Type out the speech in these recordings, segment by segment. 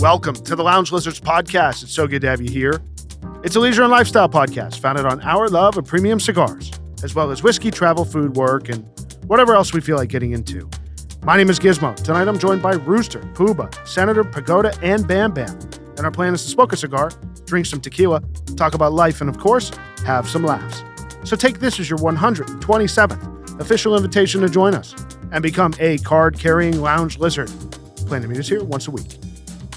Welcome to the Lounge Lizards podcast. It's so good to have you here. It's a leisure and lifestyle podcast founded on our love of premium cigars, as well as whiskey, travel, food, work, and whatever else we feel like getting into. My name is Gizmo. Tonight I'm joined by Rooster, Puba, Senator, Pagoda, and Bam Bam. And our plan is to smoke a cigar, drink some tequila, talk about life, and of course, have some laughs. So take this as your 127th official invitation to join us and become a card-carrying lounge lizard. Plan to meet us here once a week.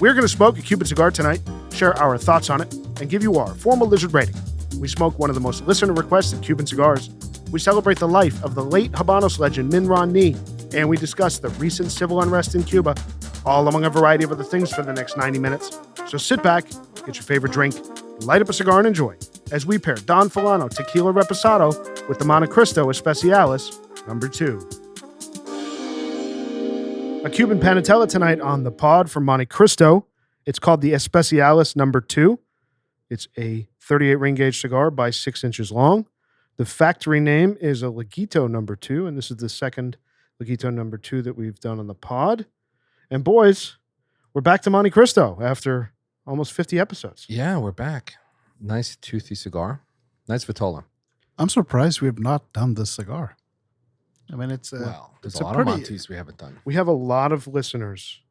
We're going to smoke a Cuban cigar tonight, share our thoughts on it, and give you our formal lizard rating. We smoke one of the most listener-requested Cuban cigars. We celebrate the life of the late Habanos legend Min Ron Nee, and we discuss the recent civil unrest in Cuba, all among a variety of other things for the next 90 minutes. So sit back, get your favorite drink, light up a cigar, and enjoy as we pair Don Fulano Tequila Reposado with the Montecristo Especiales No. 2. A Cuban panatella tonight on the pod from Montecristo. It's called the Especiales No. 2. It's a 38 ring gauge cigar by 6 inches long. The factory name is a Laguito No. 2, and this is the second Laguito No. 2 that we've done on the pod. And boys, we're back to Montecristo after almost 50 episodes. Yeah, we're back. Nice toothy cigar. Nice Vitola. I'm surprised we have not done this cigar. I mean, it's there's it's a lot of Montes we haven't done. We have a lot of listeners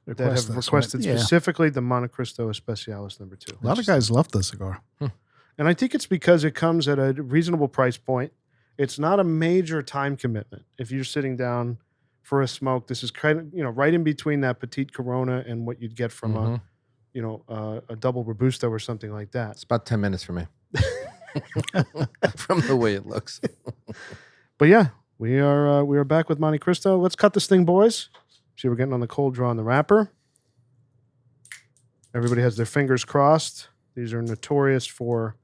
that have requested specifically the Montecristo Especiales No. 2. A lot of guys love this cigar. And I think it's because it comes at a reasonable price point. It's not a major time commitment. If you're sitting down for a smoke, this is kind of, right in between that Petite Corona and what you'd get from a double Robusto or something like that. It's about 10 minutes for me. From the way it looks. But yeah, we are back with Montecristo. Let's cut this thing, boys. See, we're getting on the cold draw on the wrapper. Everybody has their fingers crossed. These are notorious for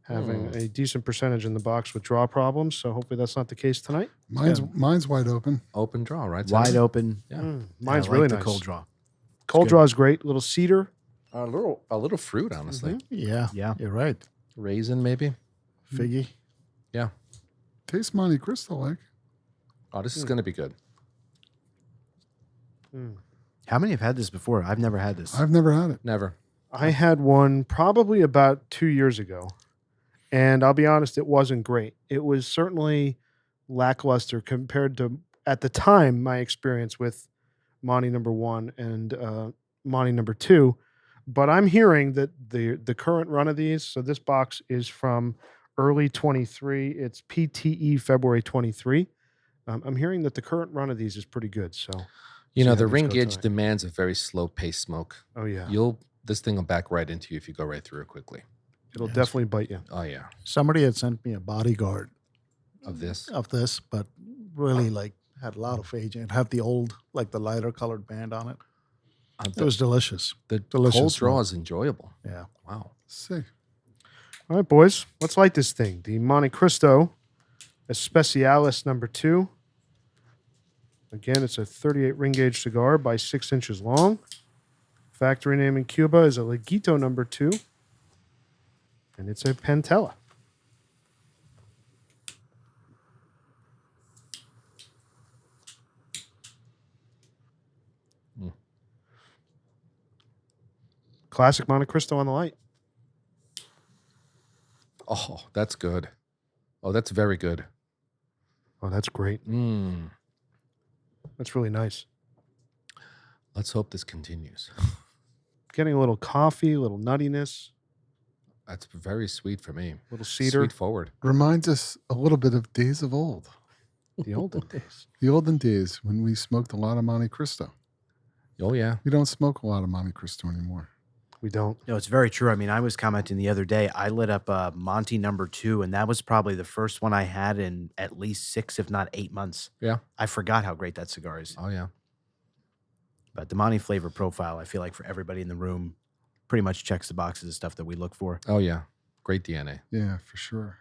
having a decent percentage in the box with draw problems. So hopefully that's not the case tonight. Mine's wide open. Open draw, right? Wide open. Yeah. Mine's I really like the nice. cold draw. Cold draw is great. Little cedar. A little fruit, honestly. Yeah, you're right. Raisin, maybe. Figgy. Yeah. Tastes Montecristo like. Oh, this is going to be good. How many have had this before? I've never had this. I've never had it. Never. I had one probably about 2 years ago. And I'll be honest, it wasn't great. It was certainly lackluster compared to, at the time, my experience with Monte No. 1 and Monte No. 2. But I'm hearing that the current run of these, so this box is from early 23. It's PTE February 23. I'm hearing that the current run of these is pretty good. So, The ring gauge demands a very slow pace smoke. Oh, yeah. This thing will back right into you if you go right through it quickly. It'll definitely bite you. Oh, yeah. Somebody had sent me a bodyguard Of this. but really had a lot of aging. It had the old, the lighter colored band on it. It was delicious. The delicious cold draw smoke. is enjoyable. Yeah. Wow. See. All right, boys, let's light this thing. The Montecristo Especiales No. 2. Again, it's a 38 ring gauge cigar by 6 inches long. Factory name in Cuba is a Laguito No. 2. And it's a Pantella. Classic Montecristo on the light. Oh, that's good. Oh, that's very good. Oh, that's great. That's really nice. Let's hope this continues. Getting a little coffee, a little nuttiness, That's very sweet for me. a little cedar. Sweet forward. Reminds us a little bit of days of old. The olden days. The olden days when we smoked a lot of Montecristo. Oh, yeah. We don't smoke a lot of Montecristo anymore. We don't. No, it's very true. I mean, I was commenting the other day. I lit up a Monte No. 2, and that was probably the first one I had in at least 6, if not 8 months. Yeah. I forgot how great that cigar is. Oh, yeah. But the Monte flavor profile, I feel like for everybody in the room, pretty much checks the boxes of stuff that we look for. Oh, yeah. Great DNA. Yeah, for sure.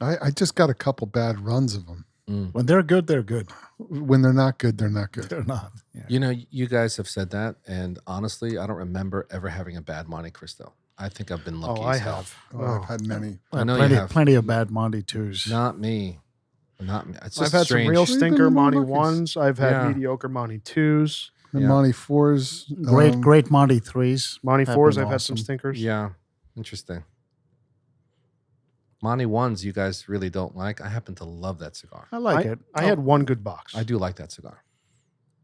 I just got a couple bad runs of them. When they're good, they're good. When they're not good, they're not good. They're not. Yeah. You know, you guys have said that, and honestly, I don't remember ever having a bad Montecristo. I think I've been lucky. Oh, I as hell. have. Oh, I've had many. I know plenty, you have. plenty of bad Monte 2s. Not me. Not me. It's I've just had strange. some real We've stinker been Monte Monte's. 1s. I've had Yeah. mediocre Monte 2s. And Yeah. Monty 4s. Great Monty 3s. Monty have 4s, been I've had some awesome. stinkers. Yeah. Interesting. Monty 1s, you guys really don't like. I happen to love that cigar. I like it. I had one good box. I do like that cigar.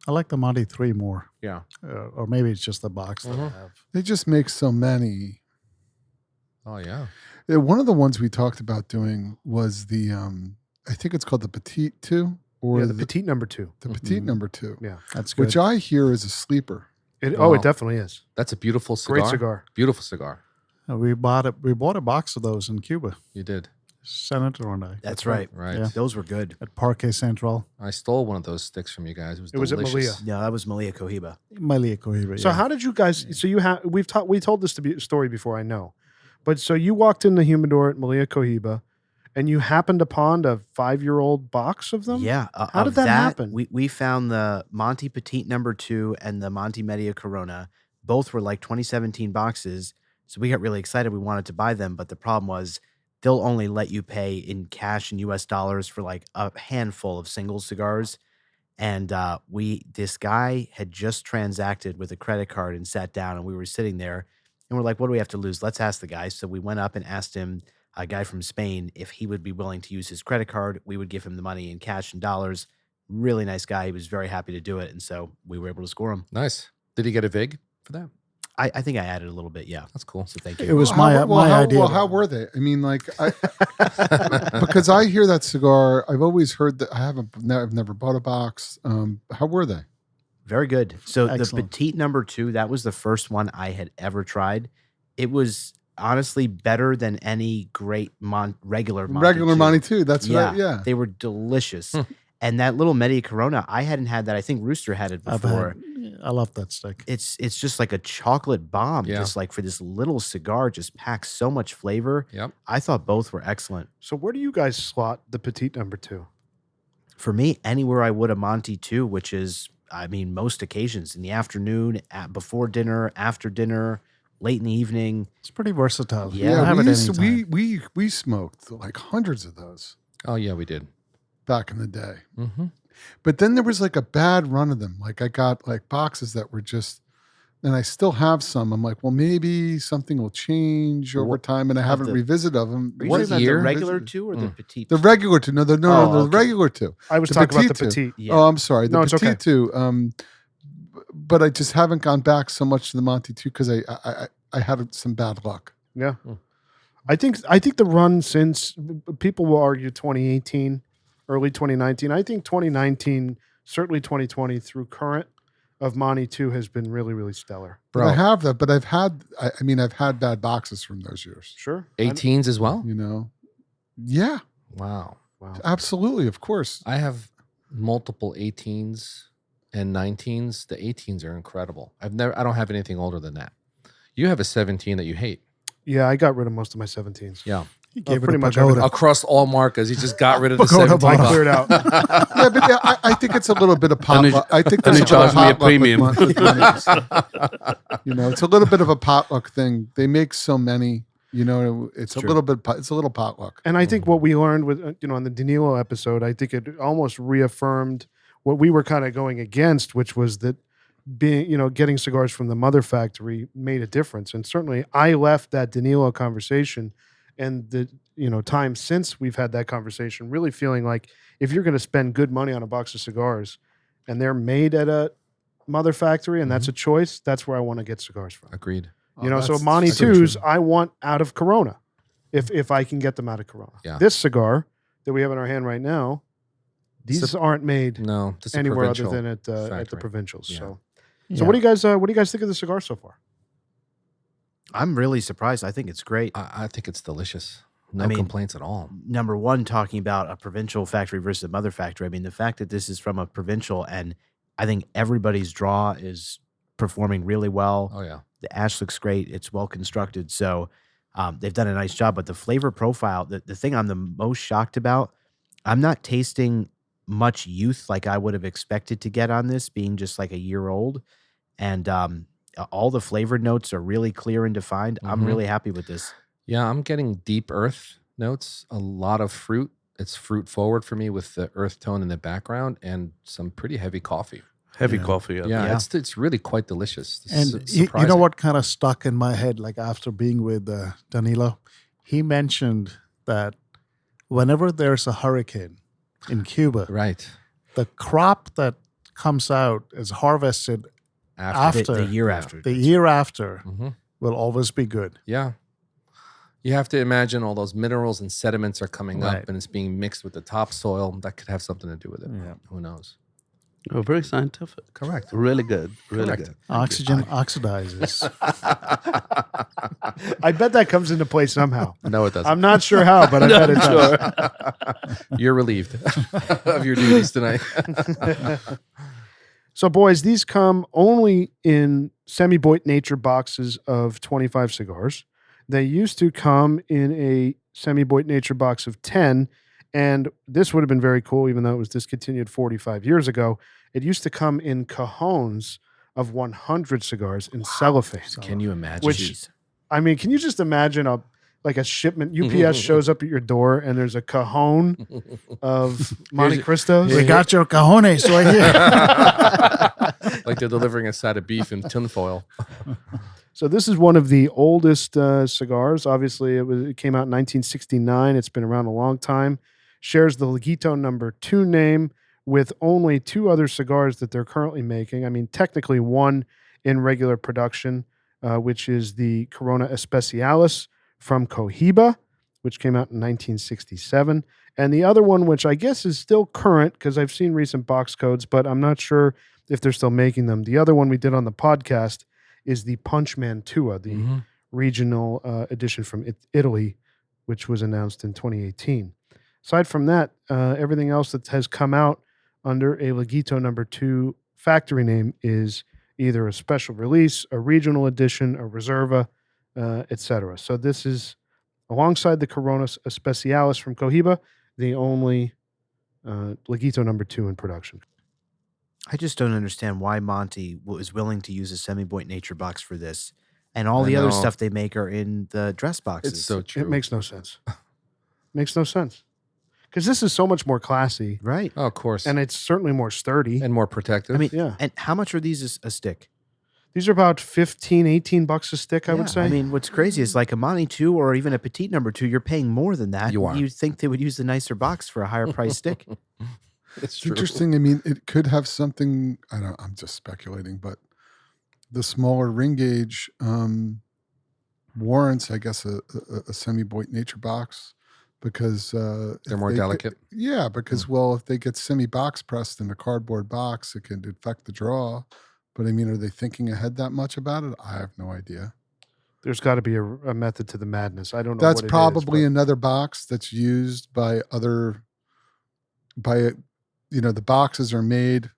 I like the Monty 3 more. Yeah. Or maybe it's just the box that I Mhm. have. They just make so many. Oh, yeah. One of the ones we talked about doing was the, I think it's called the Petite 2 or Yeah, the Petite number 2. the Petite Mhm. number 2, Yeah. That's good. which I hear is a sleeper. It Wow. definitely is. That's a beautiful cigar. Great cigar. Beautiful cigar. We bought a box of those in Cuba. You did. Senator and I. That's right. Right. Yeah. Those were good. At Parque Central. I stole one of those sticks from you guys. It was It was at delicious. No, that was Malia Cohiba. Malia Cohiba. So yeah. how did you guys? So we told this story before, I know, but so you walked in the humidor at Malia Cohiba, and you happened upon a 5-year-old box of them. Yeah. How did that happen? We found the Monte Petite number 2 and the Monte Media Corona. Both were like 2017 boxes. So we got really excited. We wanted to buy them. But the problem was they'll only let you pay in cash in US dollars for like a handful of single cigars. And this guy had just transacted with a credit card and sat down, and we were sitting there and we're like, what do we have to lose? Let's ask the guy. So we went up and asked him, a guy from Spain, if he would be willing to use his credit card. We would give him the money in cash and dollars. Really nice guy. He was very happy to do it. And so we were able to score him. Nice. Did he get a VIG for that? I think I added a little bit. Yeah. That's cool. So thank It you. was my idea. Well, how were they? I mean, like, because I hear that cigar. I've always heard that. I've never bought a box. How were they? Very good. So Excellent. the Petite number 2, that was the first one I had ever tried. It was honestly better than any great regular Monte Regular 2. Monty too. That's right. Yeah. They were delicious. And that little Media Corona, I hadn't had that. I think Rooster had it before. I love that stick. It's just like a chocolate bomb, Yeah. just like for this little cigar, just packs so much flavor. Yep. I thought both were excellent. So where do you guys slot the Petite number 2? For me, anywhere I would a Monty 2, which is, I mean, most occasions in the afternoon, before dinner, after dinner, late in the evening. It's pretty versatile. Yeah. You can have we it used to, anytime. we smoked like hundreds of those Oh, yeah, we did. back in the day. Mm-hmm. But then there was like a bad run of them. Like I got like boxes that were just, and I still have some. I'm like, well, maybe something will change over time, and I haven't the- revisited them. Are you What talking about year? the regular 2 or the Petite? The regular 2. No, the okay. regular 2. I was The talking about the Petite 2. Petite. Yeah. Oh, I'm sorry. The No, it's Petite okay. 2. But I just haven't gone back so much to the Monty 2 because I had some bad luck. Yeah. Hmm. I think the run since people will argue 2018, early 2019. I think 2019, certainly 2020 through current of Monty 2 has been really, really stellar. But I have that. But I've had bad boxes from those years. Sure. 18s as well? You know? Yeah, Wow. Wow. absolutely. Of course. I have multiple 18s and 19s. The 18s are incredible. I don't have anything older than that. You have a 17 that you hate. Yeah, I got rid of most of my 17s. Yeah. He gave it pretty a much Pagoda. Across all markers, he just got rid of the Pagoda 17. I box. cleared out. Yeah, but yeah, I think it's a little bit of And they- potluck. I think and there's they charge me a potluck with premium. with Montys. You know, it's a little bit of a potluck thing. They make so many. You know, it's a True. little bit. It's a little potluck. And I think what we learned with, on the Danilo episode, I think it almost reaffirmed what we were kind of going against, which was that getting cigars from the mother factory made a difference. And certainly I left that Danilo conversation and the, time since we've had that conversation, really feeling like if you're going to spend good money on a box of cigars and they're made at a mother factory and that's a choice, that's where I want to get cigars from. Agreed. So Monty so 2s, true. I want out of Corona, if I can get them out of Corona. Yeah. This cigar that we have in our hand right now, these aren't made No, just a anywhere other provincial than at the factory. provincials. Yeah. So Yeah. what do you guys think of the cigar so far? I'm really surprised. I think it's great. I think it's delicious. No I mean, complaints at all. Number one, talking about a provincial factory versus a mother factory. I mean, the fact that this is from a provincial, and I think everybody's draw is performing really well. Oh, yeah. The ash looks great. It's well constructed. So they've done a nice job. But the flavor profile, the thing I'm the most shocked about, I'm not tasting much youth like I would have expected to get on this, being just like a year old. And all the flavor notes are really clear and defined. I'm Mhm. really happy with this. Yeah, I'm getting deep earth notes, a lot of fruit. It's fruit forward for me with the earth tone in the background and some pretty heavy coffee. Heavy Yeah. coffee. Yeah, Yeah. it's really quite delicious. It's And you know surprising. what kind of stuck in my head, like after being with Danilo? He mentioned that whenever there's a hurricane in Cuba, Right. the crop that comes out is harvested After. The year Yeah. after. the year after hmm will always be good. Yeah. You have to imagine all those minerals and sediments are coming Right. up and it's being mixed with the topsoil. That could have something to do with it. Yeah. Who knows? Oh, very scientific. Correct. Really good. Really Correct. good. Oxygen oxidizes. I bet that comes into play somehow. No, it doesn't. I'm not sure how, but I bet it does. You're relieved of your duties tonight. So, boys, these come only in semi-boit nature boxes of 25 cigars. They used to come in a semi-boit nature box of 10, and this would have been very cool, even though it was discontinued 45 years ago. It used to come in cajones of 100 cigars in cellophane. Can you imagine? Which- I mean, can you just imagine a shipment? UPS shows up at your door and there's a cajon of Montecristos. We got your cojones right here. Like they're delivering a side of beef in tinfoil. So this is one of the oldest cigars. Obviously, it came out in 1969. It's been around a long time. Shares the Leguito number 2 name with only 2 other cigars that they're currently making. I mean, technically one in regular production, which is the Corona Especiales from Cohiba, which came out in 1967. And the other one, which I guess is still current because I've seen recent box codes, but I'm not sure if they're still making them. The other one we did on the podcast is the Punch Mantua, the regional edition from Italy, which was announced in 2018. Aside from that, everything else that has come out under a Leguito number 2 factory name is either a special release, a regional edition, a Reserva, etc. So this is, alongside the Corona Especiales from Cohiba, the only Leguito number 2 in production. I just don't understand why Monty was willing to use a semi-boit nature box for this, and all the other know. stuff they make are in the dress boxes. It's so true. It makes no sense. Makes no sense. Because this is so much more classy, right. Oh, of course. and it's certainly more sturdy. And more protective. I mean, Yeah. and how much are these a stick? These are about 15, 18 bucks a stick, I Yeah, would say. I mean, what's crazy is like a Monty 2 or even a Petite number 2, you're paying more than that. You are. You'd think they would use the nicer box for a higher price stick. it's It's true. interesting. I mean, it could have something. I'm just speculating, but the smaller ring gauge warrants, I guess, a semi-boit nature box because They're if more they delicate. yeah, because well, if they get semi-box pressed in a cardboard box, it can affect the draw. But I mean, are they thinking ahead that much about it? I have no idea. There's got to be a method to the madness. I don't know. That's what it is, probably but- another box that's used by other. The boxes are made.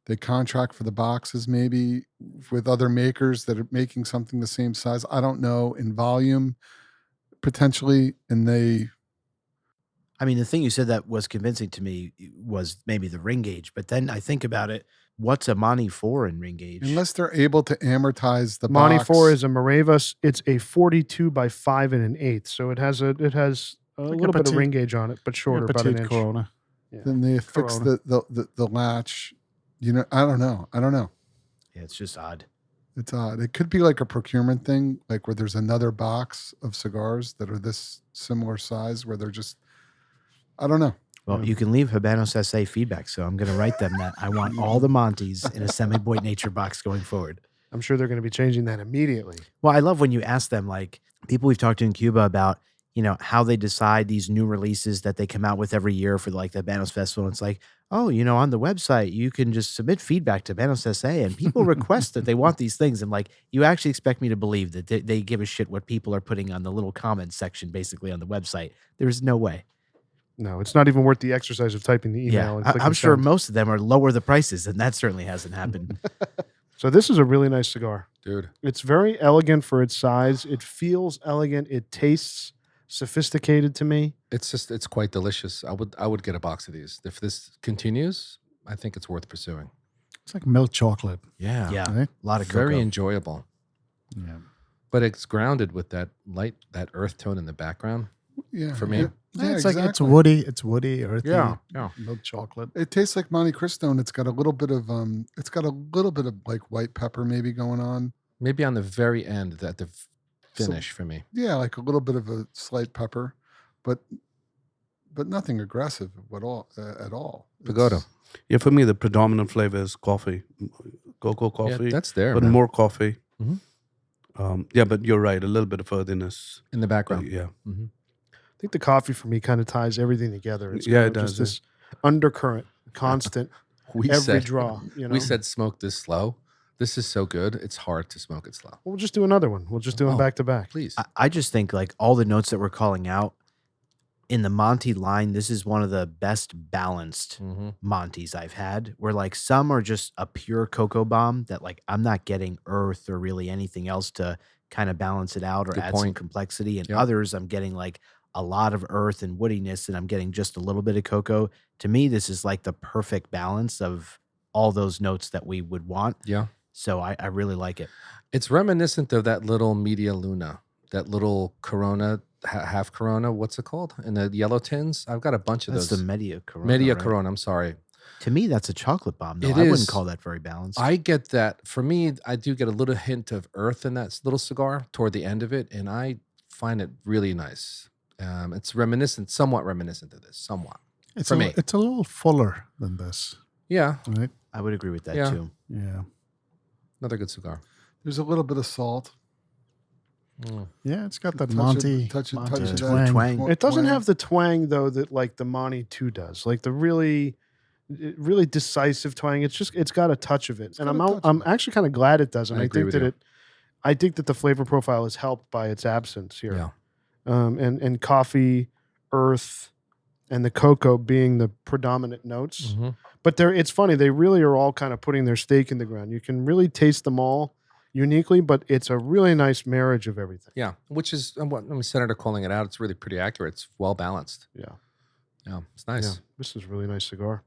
They contract for the boxes maybe with other makers that are making something the same size. I don't know, in volume potentially, and they. I mean, the thing you said that was convincing to me was maybe the ring gauge, but then I think about it. What's a Monty 4 in ring gauge? Unless they're able to amortize the Monty box. 4 is a Moravas. It's a 42 by 5 1/8. So it has a Like a little bit of petite- ring gauge on it, but shorter, about an Petite inch. Corona. Then they affix Corona. the latch. I don't know. Yeah, it's just odd. It's odd. It could be like a procurement thing, like where there's another box of cigars that are this similar size, where they're just. I don't know. Well, you can leave Habanos SA feedback, so I'm going to write them that I want all the Monties in a semi-boit nature box going forward. I'm sure they're going to be changing that immediately. Well, I love when you ask them, like people we've talked to in Cuba about, how they decide these new releases that they come out with every year for like the Habanos Festival. And it's like, oh, on the website, you can just submit feedback to Habanos SA and people request that they want these things. And like, you actually expect me to believe that they give a shit what people are putting on the little comments section, basically on the website. There's no way. No, it's not even worth the exercise of typing the email. Yeah, and clicking I'm sure send. most of them are lower the prices, and that certainly hasn't happened. So this is a really nice cigar. Dude. It's very elegant for its size. It feels elegant. It tastes sophisticated to me. It's quite delicious. I would get a box of these. If this continues, I think it's worth pursuing. It's like milk chocolate. Yeah. Yeah, Right? a lot of cocoa. Very enjoyable. Yeah. But it's grounded with that earth tone in the background. Yeah, For me. yeah, It's exactly. like it's woody, earthy, Yeah. milk chocolate. It tastes like Montecristo, and it's got a little bit of like white pepper maybe going on. Maybe on the very end, at the So- finish for me. Yeah, like a little bit of a slight pepper, but nothing aggressive at all. Pagoda. Yeah, for me, the predominant flavor is coffee, cocoa Yeah, coffee, that's there, but man. more coffee. Mhm. Yeah, but you're right. A little bit of earthiness. In the background. Yeah. Mhm. I think the coffee for me kind of ties everything together. It's Yeah, kind it of does, just this undercurrent, constant, We every said, draw. You know, we said smoke this slow. This is so good. It's hard to smoke it slow. we'll just do another one. We'll just do them Oh. back to back. Please. I just think like all the notes that we're calling out in the Monty line, this is one of the best balanced Mhm. Monties I've had, where like some are just a pure cocoa bomb that like I'm not getting earth or really anything else to kind of balance it out or Good add some point. complexity. And Yep. others I'm getting like a lot of earth and woodiness and I'm getting just a little bit of cocoa. To me, this is like the perfect balance of all those notes that we would want. Yeah. So I really like it. It's reminiscent of that little Media Luna, that little Corona, half Corona. What's it called? In the yellow tins. I've got a bunch of That's those. the Media Corona. Media right? Corona. I'm sorry. To me, that's a chocolate bomb. Though. It I is. wouldn't call that very balanced. I get that. For me, I do get a little hint of earth in that little cigar toward the end of it, and I find it really nice. It's somewhat reminiscent of this, somewhat. It's For a, me. it's a little fuller than this, Yeah, right? I would agree with that Yeah. too. Yeah, another good cigar. There's a little bit of salt. yeah. It's got that Touch Monty, touch Monty of that twang. twang. It doesn't twang. have the twang though that like the Monty 2 does. Like the really decisive twang. It's got a touch of it. And got a touch I'm of it. actually kind of glad it doesn't. I I agree think with that you. I think that the flavor profile is helped by its absence here. Yeah. And coffee, earth, and the cocoa being the predominant notes. Mhm. But it's funny, they really are all kind of putting their stake in the ground. You can really taste them all uniquely, but it's a really nice marriage of everything. Yeah, which is what Senator calling it out. It's really pretty accurate. It's well balanced. Yeah. Yeah, it's nice. Yeah. This is a really nice cigar.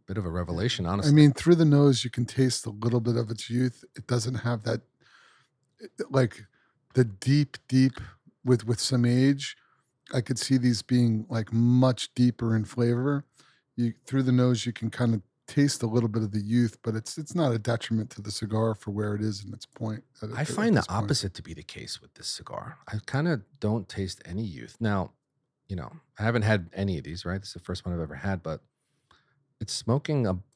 Bit of a revelation, honestly. I mean, through the nose, you can taste a little bit of its youth. It doesn't have that, like, the deep with some age. I could see these being like much deeper in flavor. You through the nose, you can kind of taste a little bit of the youth, but it's not a detriment to the cigar for where it is in its point. I find the opposite to be the case with this cigar. I kind of don't taste any youth. Now, I haven't had any of these, right? This is the first one I've ever had, but it's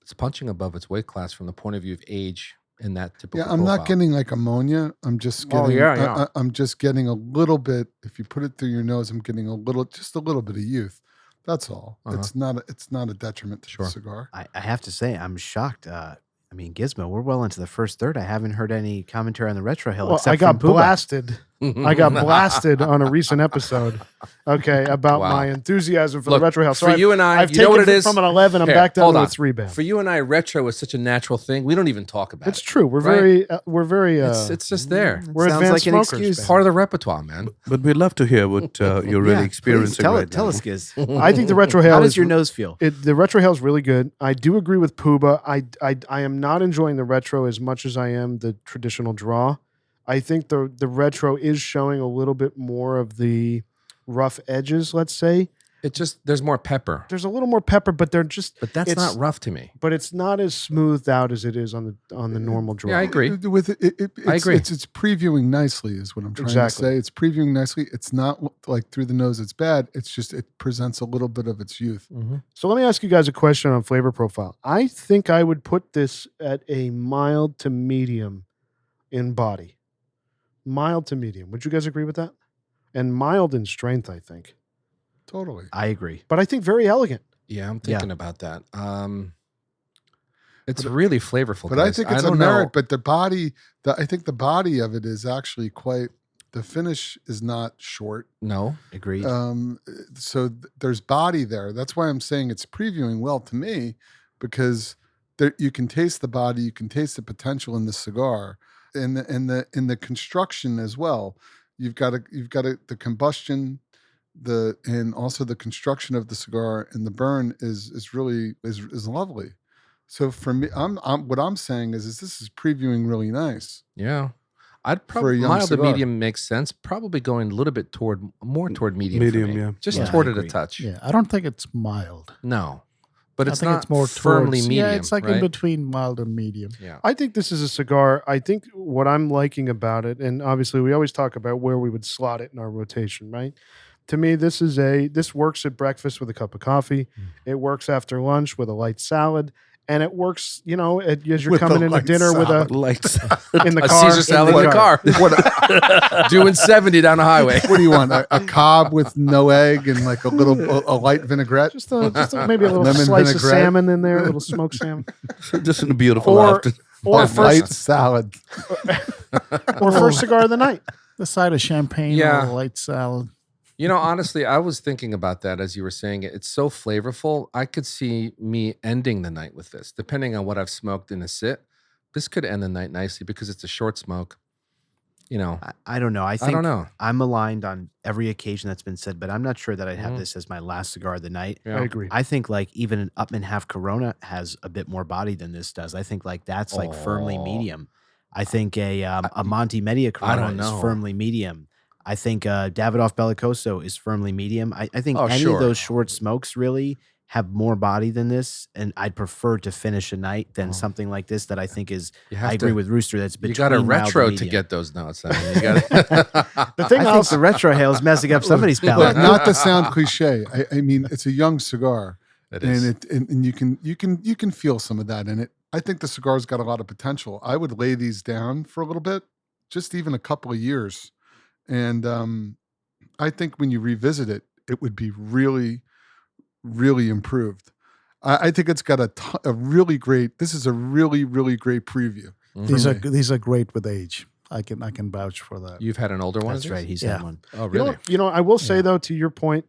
it's punching above its weight class from the point of view of age in that typical Yeah, I'm not profile. getting like ammonia. I'm just Oh, getting. yeah. I'm just getting a little bit. If you put it through your nose, I'm getting just a little bit of youth. That's all. Uh-huh. It's not a detriment to Sure. the cigar. I have to say, I'm shocked. I mean, Gizmo, we're well into the first third. I haven't heard any commentary on the Retro Hill. Well, except I got from Puba. blasted. I got blasted on a recent episode. Okay, about Wow. my enthusiasm for Look, the Retro Hill. for I've- you and I, I've you know taken what it is? from an 11. I'm Here, back down hold to a on. 3 band. For you and I, retro is such a natural thing. We don't even talk about It's it. true. We're Right? very. It's just there. We're Sounds advanced like an smokers. excuse. man. Part of the repertoire, man. But we'd love to hear what you're really Yeah, experiencing please, tell right it. Tell now. us, Giz. I think the Retro Hill. How does is- your nose feel? The Retro Hill is really good. I do agree with Puba. I am not enjoying the Retro as much as I am the traditional draw. I think the Retro is showing a little bit more of the rough edges, let's say. There's more pepper, There's a little more pepper, but they're just but that's it's- not rough to me. but it's not as smoothed out as it is on the normal draw. Yeah, I agree. With I agree. It's previewing nicely, is what I'm trying Exactly. to say. It's previewing nicely. It's not like through the nose. It's bad. It's just it presents a little bit of its youth. So let me ask you guys a question on flavor profile. I think I would put this at a mild to medium in body. Mild to medium. Would you guys agree with that? And mild in strength, I think. Totally. I agree. But I think very elegant. Yeah, I'm thinking about that. It's really flavorful. But I guys. think it's a don't merit. know. But the body, I think the body of it is actually quite. The finish is not short. No, Agreed. So there's body there. That's why I'm saying it's previewing well to me, because there you can taste the body, you can taste the potential in the cigar, in the construction as well. You've got the combustion, and also the construction of the cigar and the burn is really lovely. So for me, I'm what I'm saying is this is previewing really nice. yeah. I'd for a probably young mild to cigar. medium makes sense. Probably going a little bit more toward medium. Medium, for me. yeah. Just Yeah, toward I it a agree. touch. Yeah, I don't think it's mild. No, but I it's think not it's more firmly towards, medium. Yeah, it's like right? in between mild and medium. Yeah. I think this is a cigar. I think what I'm liking about it, and obviously we always talk about where we would slot it in our rotation, right? To me, this works at breakfast with a cup of coffee. It works after lunch with a light salad, and it works, as you're With coming a into light dinner salad. Lights. in the A car. Caesar salad in the car. Doing 70 down the highway. What do you want? A cob with no egg and like a light vinaigrette? Just maybe a little Lemon slice of vinaigrette. salmon in there, a little smoked salmon, Just in a beautiful Or- afternoon. or A first light salad. or first cigar of the night. The side of champagne Yeah. or a light salad. Honestly, I was thinking about that as you were saying it. It's so flavorful. I could see me ending the night with this, depending on what I've smoked in a sit. This could end the night nicely because it's a short smoke. I don't know. I think don't know. I'm aligned on every occasion that's been said, but I'm not sure that I'd have Mhm. this as my last cigar of the night. Yeah. I agree. I think like even an Upman Half Corona has a bit more body than this does. I think like that's like firmly Oh. medium. I think a Monte Media Corona don't is know. firmly medium. I think Davidoff Bellicoso is firmly medium. I think Oh, any sure. of those short smokes really have more body than this, and I'd prefer to finish a night than Oh. something like this that I think is. You have I agree to- with Rooster. That's between You got a mild and retro to medium. get those notes. I mean, you got The thing I think else, the retro hail is messing up somebody's palate. Not to sound cliche. I mean, it's a young cigar, It is. and you can feel some of that in it. I think the cigar's got a lot of potential. I would lay these down for a little bit, just even a couple of years, and I think when you revisit it, it would be really, really improved. I think it's got a really great. This is a really, really great preview. Mhm. These are great with age. I can vouch for that. You've had an older one? That's right. He's Yeah. had one. Oh, really? I will say Yeah. though, to your point,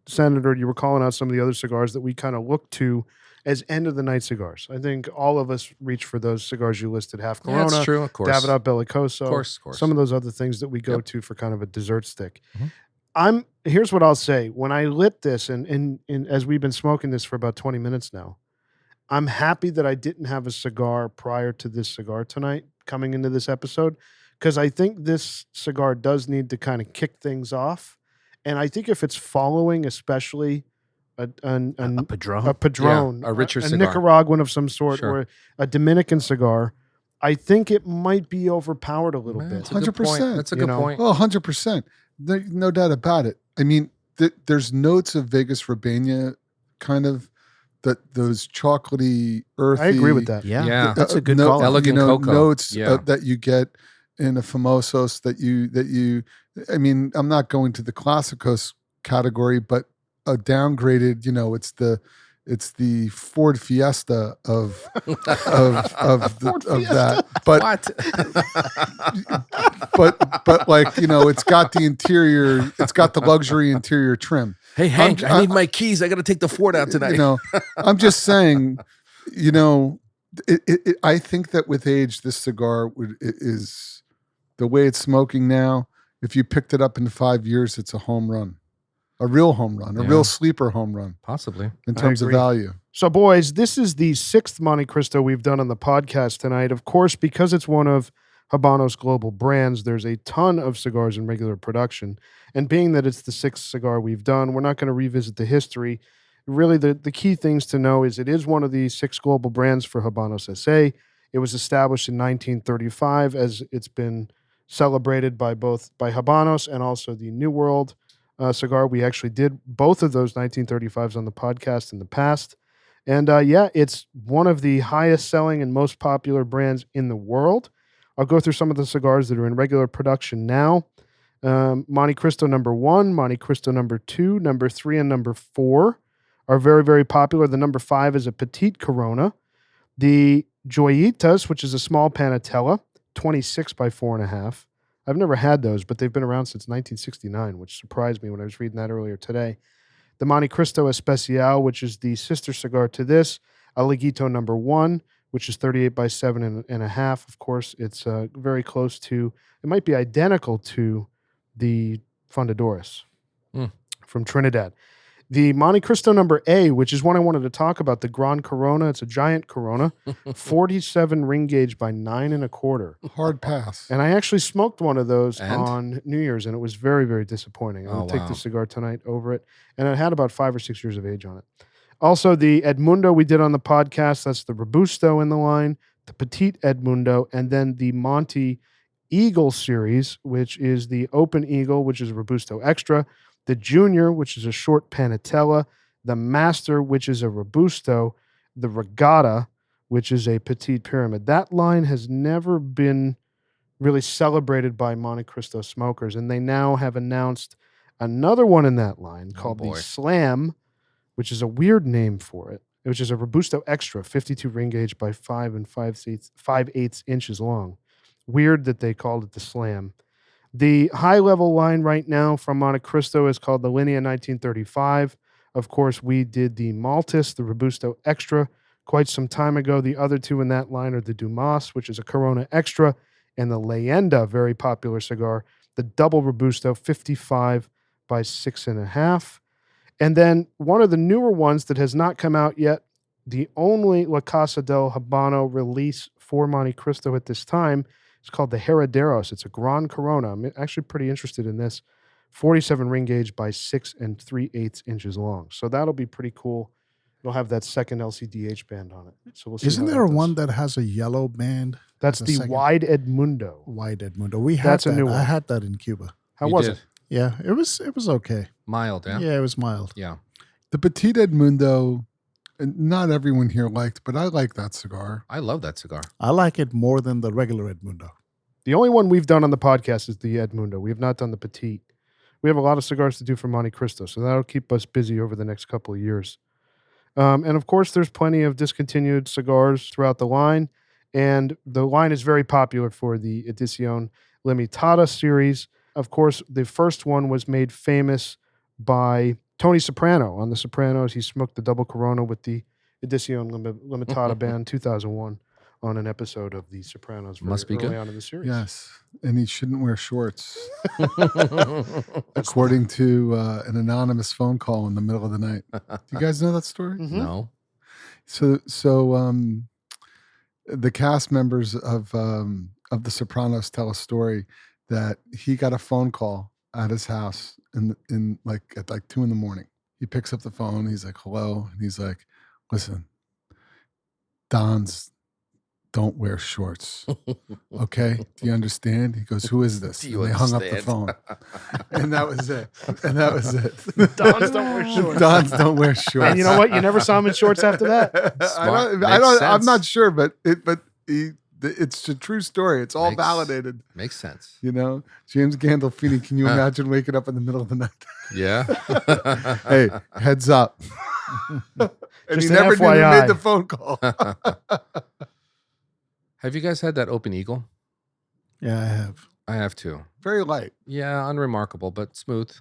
Senator, you were calling out some of the other cigars that we kind of look to as end of the night cigars. I think all of us reach for those cigars you listed: Half Yeah, Corona, that's true. Of course. Davidoff Bellicoso, Of course. some of those other things that we go Yep. to for kind of a dessert stick. Mhm. Here's what I'll say: when I lit this, and as we've been smoking this for about 20 minutes now, I'm happy that I didn't have a cigar prior to this cigar tonight coming into this episode, because I think this cigar does need to kind of kick things off. And I think if it's following, especially a Padron. Padron, a richer a cigar. Nicaraguan of some sort, Sure. or a Dominican cigar, I think it might be overpowered a little bit. That's a good point. 100%, That's a you good know. point. Oh, 100%. No doubt about it. I mean, there's notes of Vegas Rabena, kind of those chocolately, earthy. I agree with that. Yeah, Yeah. that's a good no- call. Elegant cocoa. notes Yeah. that you get in a Famosos that you. I mean, I'm not going to the Classicos category, but a downgraded. It's the Ford Fiesta of that. But What? but like it's got the interior. It's got the luxury interior trim. Hey, Hank, I need my keys. I got to take the Ford out tonight. I'm just saying, I think that with age, this cigar is the way it's smoking now. If you picked it up in 5 years, it's a home run, a real home run, a Yeah. real sleeper home run Possibly. in terms of agree. value. So, boys, this is the 6th Montecristo we've done on the podcast tonight. Of course, because it's one of Habanos' global brands, there's a ton of cigars in regular production. And being that it's the 6th cigar we've done, we're not going to revisit the history. Really, the key things to know is it is one of the 6 global brands for Habanos SA. It was established in 1935, as it's been celebrated by Habanos and also the New World cigar. We actually did both of those 1935s on the podcast in the past. And it's one of the highest selling and most popular brands in the world. I'll go through some of the cigars that are in regular production now. Montecristo number 1, Montecristo number 2, number 3, and number 4 are very, very popular. The number 5 is a Petite Corona. The Joyitas, which is a small Panatella, 26 by 4.5. I've never had those, but they've been around since 1969, which surprised me when I was reading that earlier today. The Montecristo Especial, which is the sister cigar to this, a Leguito number 1, which is 38 by 7.5. Of course, it's very close to, it might be identical to the Fundadoras Mm. from Trinidad. The Montecristo number A, which is one I wanted to talk about, the Gran Corona. It's a giant Corona, 47 ring gauge by 9 1/4. Hard pass. And I actually smoked one of those And? on New Year's, and it was very, very disappointing. I Oh, would take wow. the cigar tonight over it. And it had about 5 or 6 years of age on it. Also, the Edmundo we did on the podcast, that's the Robusto in the line, the Petite Edmundo, and then the Monte Eagle series, which is the Open Eagle, which is a Robusto Extra, the Junior, which is a short Panatella, the Master, which is a Robusto, the Regatta, which is a Petite Pyramid. That line has never been really celebrated by Montecristo smokers, and they now have announced another one in that line called the boy. Slam, which is a weird name for it, which is a Robusto Extra, 52 ring gauge by 5 5/8 inches long. Weird that they called it the Slam. The high-level line right now from Montecristo is called the Linea 1935. Of course, we did the Maltas, the Robusto Extra, quite some time ago. The other two in that line are the Dumas, which is a Corona Extra, and the Leyenda, very popular cigar, the Double Robusto, 55 by 6 1/2. And then one of the newer ones that has not come out yet, the only La Casa del Habano release for Montecristo at this time, it's called the Herederos. It's a Gran Corona. I'm actually pretty interested in this. 47 ring gauge by 6 3/8 inches long. So that'll be pretty cool. It'll have that second LCDH band on it. So we'll see. Isn't how there that one does. that has a yellow band? That's the the second- Wide Edmundo. White Edmundo. We had That's a that. new I one. had that in Cuba. How You was did. it? Yeah, it was okay. Mild, yeah? Yeah, it was mild. Yeah. The Petite Edmundo, and not everyone here liked, but I like that cigar. I love that cigar. I like it more than the regular Edmundo. The only one we've done on the podcast is the Edmundo. We have not done the Petite. We have a lot of cigars to do for Montecristo, so that'll keep us busy over the next couple of years. And of course, there's plenty of discontinued cigars throughout the line, and the line is very popular for the Edición Limitada series. Of course, the first one was made famous by Tony Soprano. On The Sopranos, he smoked the double Corona with the Edición Limitada band 2001 on an episode of The Sopranos. Very Must be early good. on in the series. Yes, and he shouldn't wear shorts, according to an anonymous phone call in the middle of the night. Do you guys know that story? Mhm. No. So the cast members of The Sopranos tell a story that he got a phone call at his house in like at like 2 a.m. He picks up the phone. He's like, "Hello," and he's like, "Listen, Dons don't wear shorts. Okay, do you understand?" He goes, "Who is this?" Do And you they hung up the understand? phone, and that was it. And that was it. Dons don't wear shorts. Dons don't wear shorts. And you know what? You never saw him in shorts after that. Smart. I Makes don't. I'm sense. not sure, but it's a true story. It's all Makes- validated. Makes sense. You know, James Gandolfini. Can you imagine waking up in the middle of the night? Yeah. Hey, heads up. And Just he an never knew who FYI. made the phone call. Have you guys had that Open Eagle? Yeah, I have. I have too. Very light. Yeah, unremarkable, but smooth.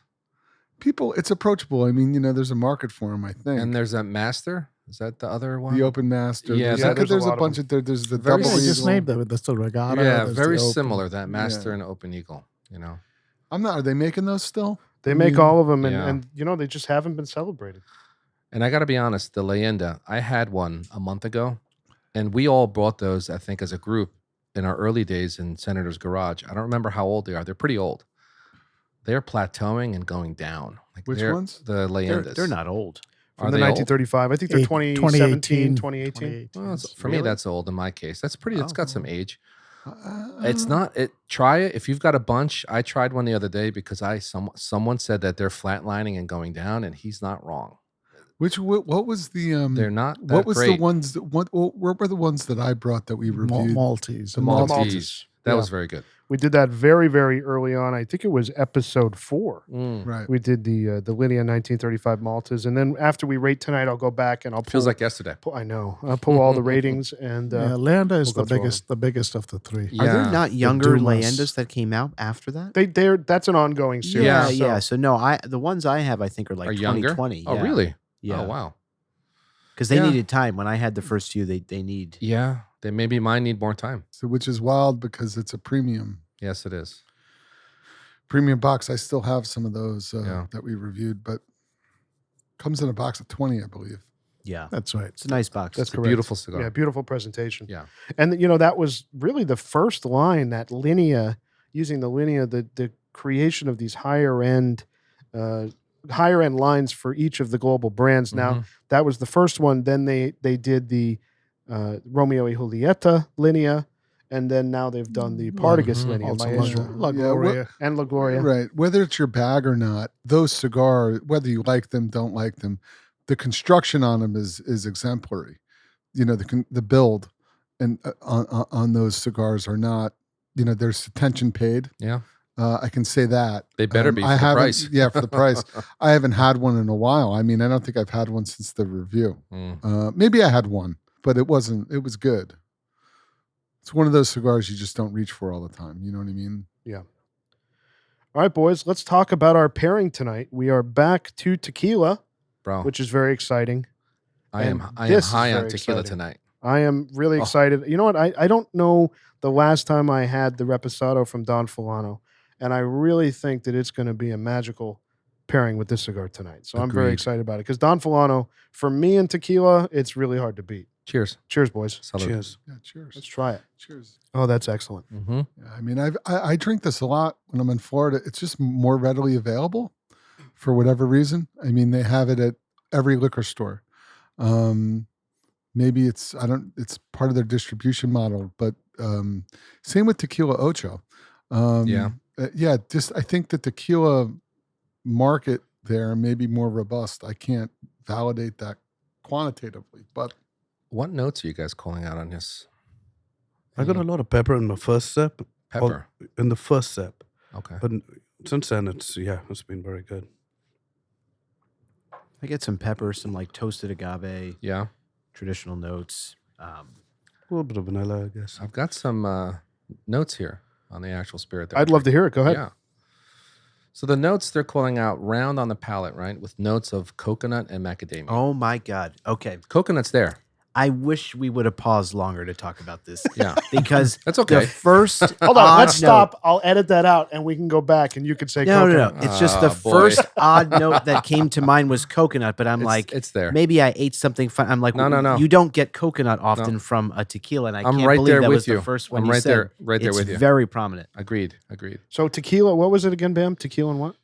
People, it's approachable. I mean, there's a market for them, I think. And there's that Master. Is that the other one? the Open Master. Yeah, there's, that- a bunch of there. There's the Very double Yeah, just eagle. named them. That's the Regatta. Yeah, there's very the Open. similar. That Master Yeah. and Open Eagle. You know. I'm not. Are they making those still? They make all of them, and, Yeah. and they just haven't been celebrated. And I got to be honest, the Leyenda, I had one a month ago, and we all bought those, I think, as a group in our early days in Senator's Garage. I don't remember how old they are. They're pretty old. They're plateauing and going down. Like Which they're- ones? The Leyendas. They're not old. Are From the they old? 1935. I think they're 2017, 2018. Well, for me, Really? that's old in my case. That's pretty. It's got some age. Uh, It's not. Try it if you've got a bunch. I tried one the other day because someone said that they're flatlining and going down, and he's not wrong. What was the They're not. That what was great. the ones that what were the ones that I brought that we reviewed? Maltese. The Maltese. Maltese. That Yeah. was very good. We did that very, very early on. I think it was episode 4. Right. We did the Linea 1935 Maltas, and then after we rate tonight, I'll go back and I'll pull. Feels like yesterday. I know. I'll pull all the ratings and Yeah, Leyenda is we'll go through the biggest of the three. Are there Yeah. not younger Dumas. Leyendas that came out after that? that's an ongoing series. Yeah, so- yeah. So no, the ones I have, I think, are like Are younger? 2020. Oh, yeah. really? Yeah. Oh, wow. Because they Yeah. needed time. When I had the first few, they need. Yeah. They maybe mine need more time. So which is wild because it's a premium Yes, it is. box. I still have some of those Yeah. that we reviewed, but Comes in a box of 20, I believe. Yeah. That's right. It's a nice box. That's It's a correct. beautiful cigar. Yeah, beautiful presentation. Yeah. And that was really the first line, that linea, using the linea, the creation of these higher end lines for each of the global brands. Now Mhm. that was the first one. Then they did the Romeo y Julieta linea, and then now they've done the Partagas Mhm. linea, Also, Maestro, La Yeah, Gloria. and La Gloria. Right. Whether it's your bag or not, those cigars, whether you like them, don't like them, the construction on them is exemplary. The build and on those cigars are not, there's attention paid. Yeah. I can say that. They better be for the haven't- price. Yeah, for the price. I haven't had one in a while. I mean, I don't think I've had one since the review. Maybe I had one, but it was good. It's one of those cigars you just don't reach for all the time. You know what I mean? All right, boys, let's talk about our pairing tonight. We are back to tequila, Bro, which is very exciting. I am this is high on very tequila exciting. tonight. I am really Oh. excited. You know what? I don't know the last time I had the Reposado from Don Fulano, and I really think that it's going to be a magical pairing with this cigar tonight. So I'm very Agreed. excited about it because Don Fulano, for me and tequila, it's really hard to beat. Cheers. Cheers, boys. Salud. Cheers. Yeah, cheers. Let's try it. Cheers. Oh, that's excellent. Mm-hmm. Yeah, I mean, I drink this a lot when I'm in Florida. It's just more readily available for whatever reason. I mean, they have it at every liquor store. Maybe it's part of their distribution model, but same with Tequila Ocho. Yeah. Just I think the tequila market there may be more robust. I can't validate that quantitatively, but What notes are you guys calling out on this? I got a lot of pepper in my first sip. Pepper. In the first sip. Okay. But since then, it's been very good. I get some pepper, some like toasted agave, Yeah. traditional notes. A little bit of vanilla, I guess. I've got some notes here on the actual spirit. I'd love to hear it. Go ahead. Yeah. So the notes they're calling out round on the palate, right? With notes of coconut and macadamia. Oh my God. Okay. Coconut's there. I wish we would have paused longer to talk about this Yeah. because That's okay. the first Hold on. odd Let's note- stop. I'll edit that out and we can go back and you can say No, coconut. no. It's just the boy. first odd note that came to mind was coconut, but I'm like, it's there. maybe I ate something fun. I'm like, No. You don't get coconut often from a tequila, and I I'm can't right believe there that with was you. the first one I'm you right said. there It's with you. very prominent. Agreed. So tequila, what was it again, Bam? Tequila and what?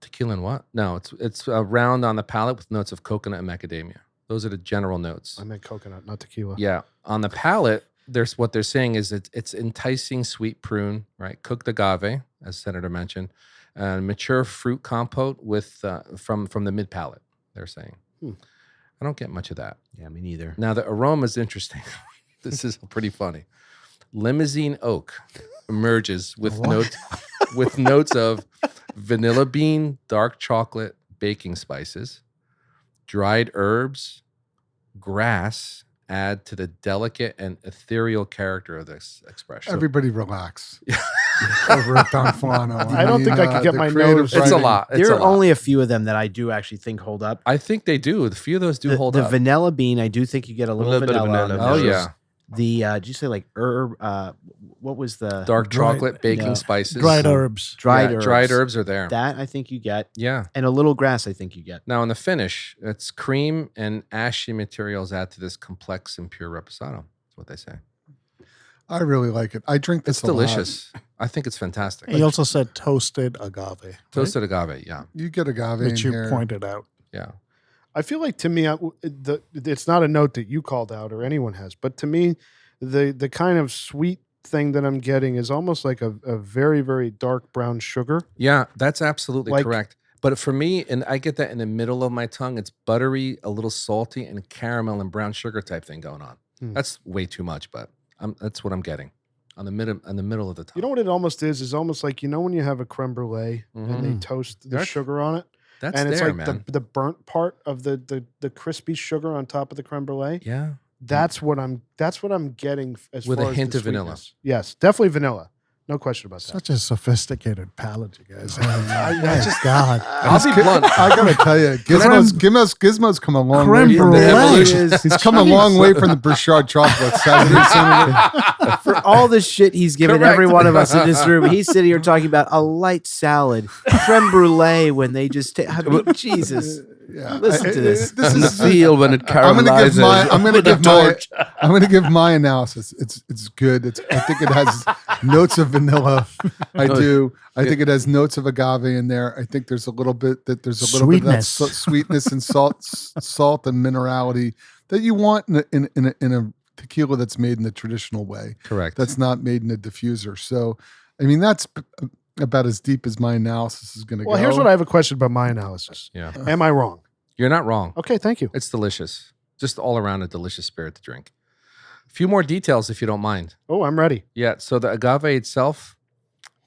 Tequila and what? No, it's round on the palate with notes of coconut and macadamia. Those are the general notes. I meant coconut, not tequila. Yeah. On the palate, what they're saying is it's enticing sweet prune, right? Cooked agave, as Senator mentioned, and mature fruit compote with from the mid palate. They're saying. I don't get much of that. Yeah, me neither. Now the aroma is interesting. This is pretty funny. Limousine oak emerges with notes of vanilla bean, dark chocolate, baking spices, dried herbs, grass add to the delicate and ethereal character of this expression. everybody relax. Over at Don Fulano. I don't think I could get the my creative nose- It's a writing- lot. It's There a are lot. only a few of them that I do actually think hold up. I think they do. A few of those do hold the up. vanilla bean, I do think you get a little, little bit of vanilla. vanilla. on Oh those. yeah, The did you say like herb? What was the dark Dried- chocolate, baking no. spices, Dried herbs. dried Yeah, herbs? Dried herbs are there. That I think you get, Yeah. and a little grass. I think you get. Now in the finish, it's cream and ashy materials add to this complex and pure reposado. That's what they say. I really like it. I drink this It's a lot. delicious. I think it's fantastic. He also said toasted agave, right? Toasted agave, yeah, You get agave which in you here. pointed out. yeah. I feel like to me, it's not a note that you called out or anyone has, but to me, the kind of sweet thing that I'm getting is almost like a very, very dark brown sugar. Yeah, that's absolutely Like- correct. But for me, and I get that in the middle of my tongue, it's buttery, a little salty, and caramel and brown sugar type thing going on. That's way too much, but that's what I'm getting on the middle of the tongue. You know what it almost is? Is almost like, when you have a creme brulee and they Mhm. toast the That's- sugar on it, that's and it's there, like man. the burnt part of the crispy sugar on top of the creme brulee. Yeah, That's what I'm getting as With a far as hint the of vanilla. sweetness. Yes, definitely vanilla. No question about that. Such a sophisticated palate, you guys have. God. I'll be blunt. I gotta tell you, Gizmo's come a long Creme way from brulee. the evolution. He's come a long way from the Bouchard chocolates, hasn't he, Senator? For all the shit he's given Correct. every one of us in this room, he's sitting here talking about a light salad, creme brulee. When they just, I mean, Jesus. Yeah. Listen to this. This And the is feel when it I'm gonna give caramelizes. my I'm gonna with a give my torch. I'm gonna give my analysis. It's good. I think it has notes of vanilla. I do. I think it has notes of agave in there. I think there's a little bit bit of that Sweetness. sweetness and salt and minerality that you want in a tequila that's made in the traditional way. Correct. That's not made in a diffuser. So, I mean, that's about as deep as my analysis is going to go. Well, here's what I have a question about my analysis. Yeah. Am I wrong? You're not wrong. Okay, thank you. It's delicious. Just all around a delicious spirit to drink. A few more details if you don't mind. Oh, I'm ready. Yeah. So the agave itself,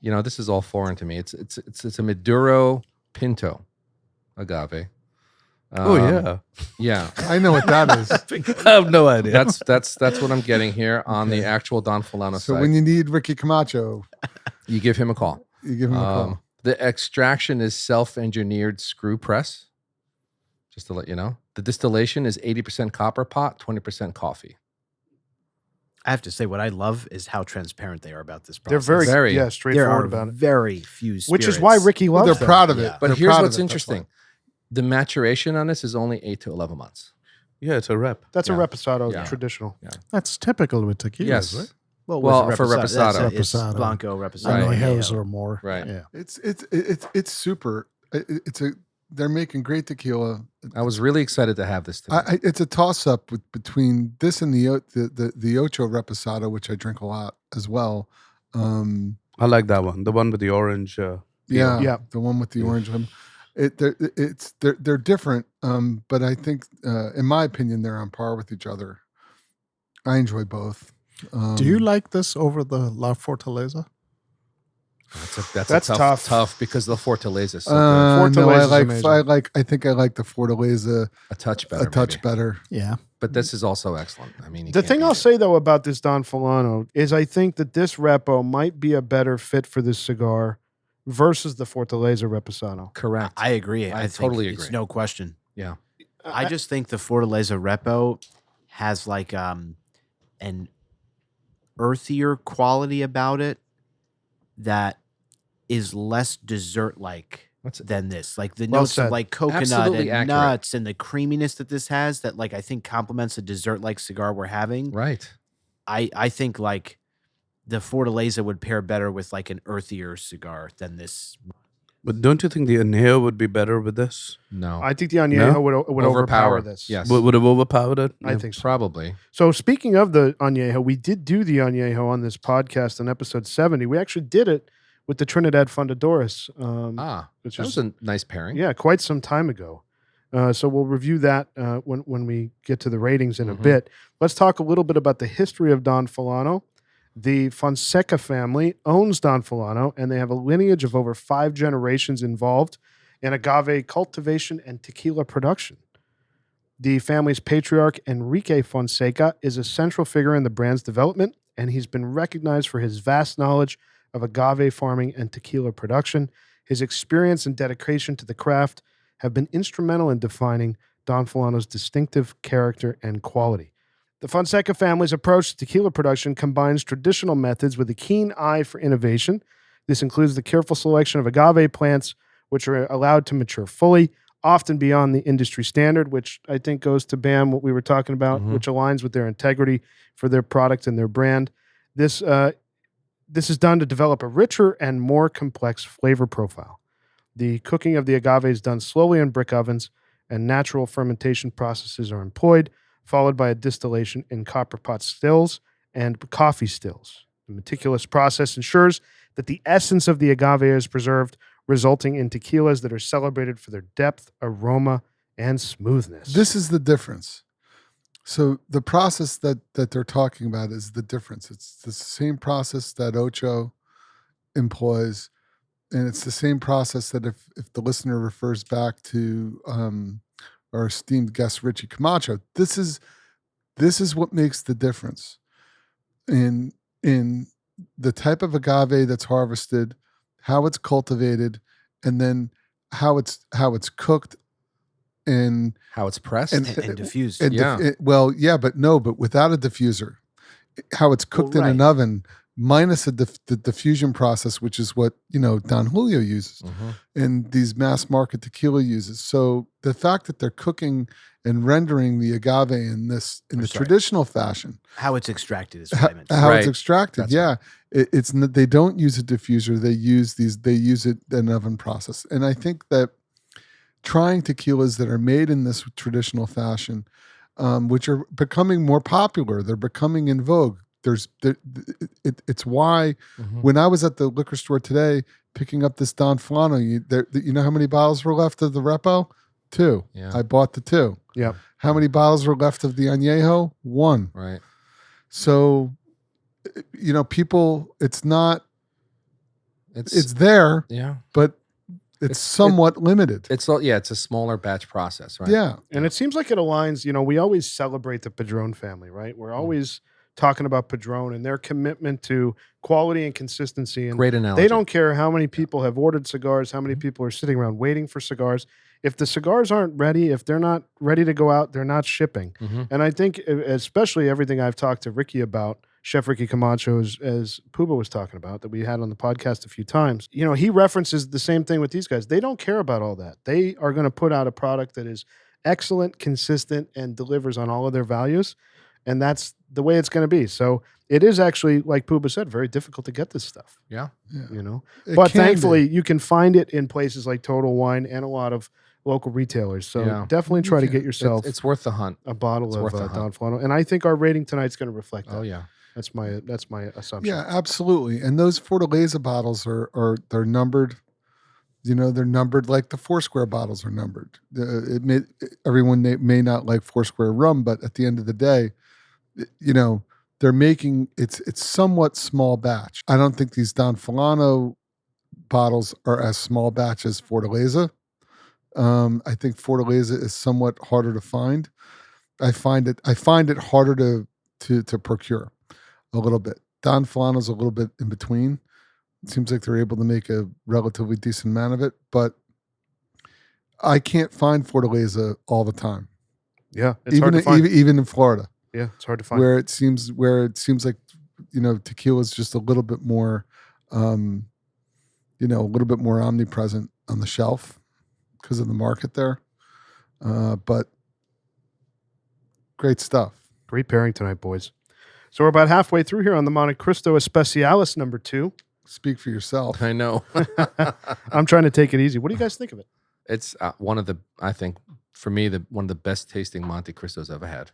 this is all foreign to me. It's a Maduro Pinto agave. Oh yeah, Yeah. I know what that is. I have no idea. That's what I'm getting here on the actual Don Fulano So side. when you need Ricky Camacho, You give him a call. you give him a call. The extraction is self-engineered screw press. Just to let you know, the distillation is 80% copper pot, 20% coffee. I have to say, what I love is how transparent they are about this They're process. very, Very. straightforward there are about it. very few Which is why spirits. Ricky Well, loves they're them. proud of it. Yeah. But They're here's proud of what's it, that's interesting: the maturation on this is only 8 to 11 months. Yeah, it's a rep. That's a Yeah. reposado Yeah. traditional. That's typical with tequilas, Yes. right? Well, with for that's reposado. it. It's Reposado. Blanco reposado. Right. Añejos Añejo. or more. Right. Yeah. It's super. They're making great tequila. I was really excited to have this today. It's a toss up between this and the Ocho Reposado, which I drink a lot as well. I like that one. The one with the orange. Yeah. The one with the orange one. They're different, but I think, in my opinion, they're on par with each other. I enjoy both. Do you like this over the La Fortaleza? That's tough. tough because the Fortaleza is so good. no, Fortaleza's amazing. I think I like the Fortaleza A touch better. a touch maybe. better. Yeah. But this is also excellent. I mean, you The can't thing beat I'll it. say though about this Don Fulano is I think that this repo might be a better fit for this cigar versus the Fortaleza Reposado. Correct. I agree. I think totally It's agree. no question. Yeah. I just think the Fortaleza Repo has like an earthier quality about it that is less dessert like What's it? than this. Like the Well notes said. of like coconut Absolutely and accurate. nuts and the creaminess that this has that like I think complements the dessert like cigar we're having. Right. I think like the Fortaleza would pair better with like an earthier cigar than this. But don't you think the añejo would be better with this? No. I think the Añejo No? would overpower this. Yes. Would have overpowered it? I think so. Probably. So speaking of the Añejo, we did do the Añejo on this podcast in episode 70. We actually did it with the Trinidad Fundadores, which That is was a nice pairing. yeah, quite some time ago. So we'll review that when we get to the ratings in a Mhm. bit. Let's talk a little bit about the history of Don Fulano. The Fonseca family owns Don Fulano, and they have a lineage of over 5 generations involved in agave cultivation and tequila production. The family's patriarch, Enrique Fonseca, is a central figure in the brand's development, and he's been recognized for his vast knowledge of agave farming and tequila production. His experience and dedication to the craft have been instrumental in defining Don Fulano's distinctive character and quality. The Fonseca family's approach to tequila production combines traditional methods with a keen eye for innovation. This includes the careful selection of agave plants, which are allowed to mature fully, often beyond the industry standard, which I think goes to BAM, what we were talking about, Mhm. which aligns with their integrity for their product and their brand. This is done to develop a richer and more complex flavor profile. The cooking of the agave is done slowly in brick ovens, and natural fermentation processes are employed, followed by a distillation in copper pot stills and coffee stills. The meticulous process ensures that the essence of the agave is preserved, resulting in tequilas that are celebrated for their depth, aroma, and smoothness. This is the difference. So the process that they're talking about is the difference. It's the same process that Ocho employs, and it's the same process that if the listener refers back to our esteemed guest Richie Camacho, this is what makes the difference in the type of agave that's harvested, how it's cultivated, and then how it's cooked and How it's pressed. And diffused. Yeah. but without a diffuser. How it's cooked in an right. oven, minus the diffusion process, which is what Don Julio uses and these mass market tequila uses. So the fact that they're cooking and rendering the agave in the traditional fashion, how it's extracted is what I meant. how it's extracted, That's it's they don't use a diffuser. They use it in an oven process, and I think that trying tequilas that are made in this traditional fashion, which are becoming more popular, they're becoming in vogue. It's why when I was at the liquor store today picking up this Don Fulano, you know how many bottles were left of the Repo? 2. Yeah. I bought the 2. Yep. How many bottles were left of the Añejo? 1. Right. So, people, it's there, Yeah. but it's somewhat limited. It's a smaller batch process, right? Yeah. And it seems like it aligns, we always celebrate the Padron family, right? We're always talking about Padron and their commitment to quality and consistency. And Great analogy. they don't care how many people have ordered cigars, how many people are sitting around waiting for cigars. If the cigars aren't ready, if they're not ready to go out, they're not shipping. And I think especially everything I've talked to Ricky about, Chef Ricky Camacho, as Puba was talking about, that we had on the podcast a few times, he references the same thing with these guys. They don't care about all that. They are going to put out a product that is excellent, consistent, and delivers on all of their values. And that's the way it's going to be. So it is actually, like Puba said, very difficult to get this stuff. Yeah. It But can thankfully, be. you can find it in places like Total Wine and a lot of local retailers. So definitely try to get yourself It's worth the hunt. a bottle It's of worth the hunt. Don Fulano. And I think our rating tonight's going to reflect that. Oh yeah. That's my assumption. Yeah, absolutely. And those Fortaleza bottles they're numbered. They're numbered like the Foursquare bottles are numbered. Everyone may not like Foursquare rum, but at the end of the day, they're making it's somewhat small batch. I don't think these Don Fulano bottles are as small batch as Fortaleza. I think Fortaleza is somewhat harder to find. I find it harder to procure a little bit. Don Fulano's a little bit in between. It seems like they're able to make a relatively decent amount of it, but I can't find Fortaleza all the time. Yeah, it's hard to find. Even in Florida. Yeah, it's hard to find. Where it seems like tequila is just a little bit more a little bit more omnipresent on the shelf because of the market there. But great stuff. Great pairing tonight, boys. So we're about halfway through here on the Montecristo Especiales number 2. Speak for yourself. I know. I'm trying to take it easy. What do you guys think of it? It's I think for me, one of the best tasting Montecristos I've ever had.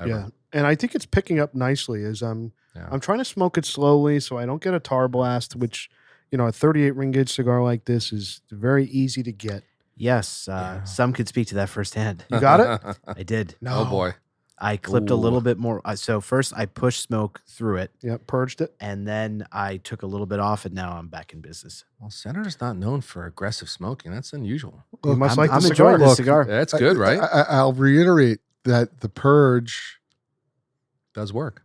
Yeah, and I think it's picking up nicely as I'm trying to smoke it slowly so I don't get a tar blast, which, a 38 ring gauge cigar like this is very easy to get. Yes, some could speak to that firsthand. You got it? I did. Oh boy. I clipped a little bit more. So first I pushed smoke through it. Yeah, purged it. And then I took a little bit off, and now I'm back in business. Well, Senator's not known for aggressive smoking. That's unusual. You must I'm like the enjoying cigar. this cigar. That's good, right? I'll reiterate that the purge Does work.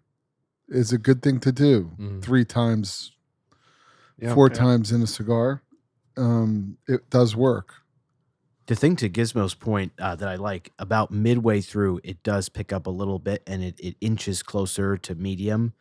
is a good thing to do 3 times, 4 times in a cigar. It does work. The thing to Gizmo's point that I like, about midway through, it does pick up a little bit, and it inches closer to medium,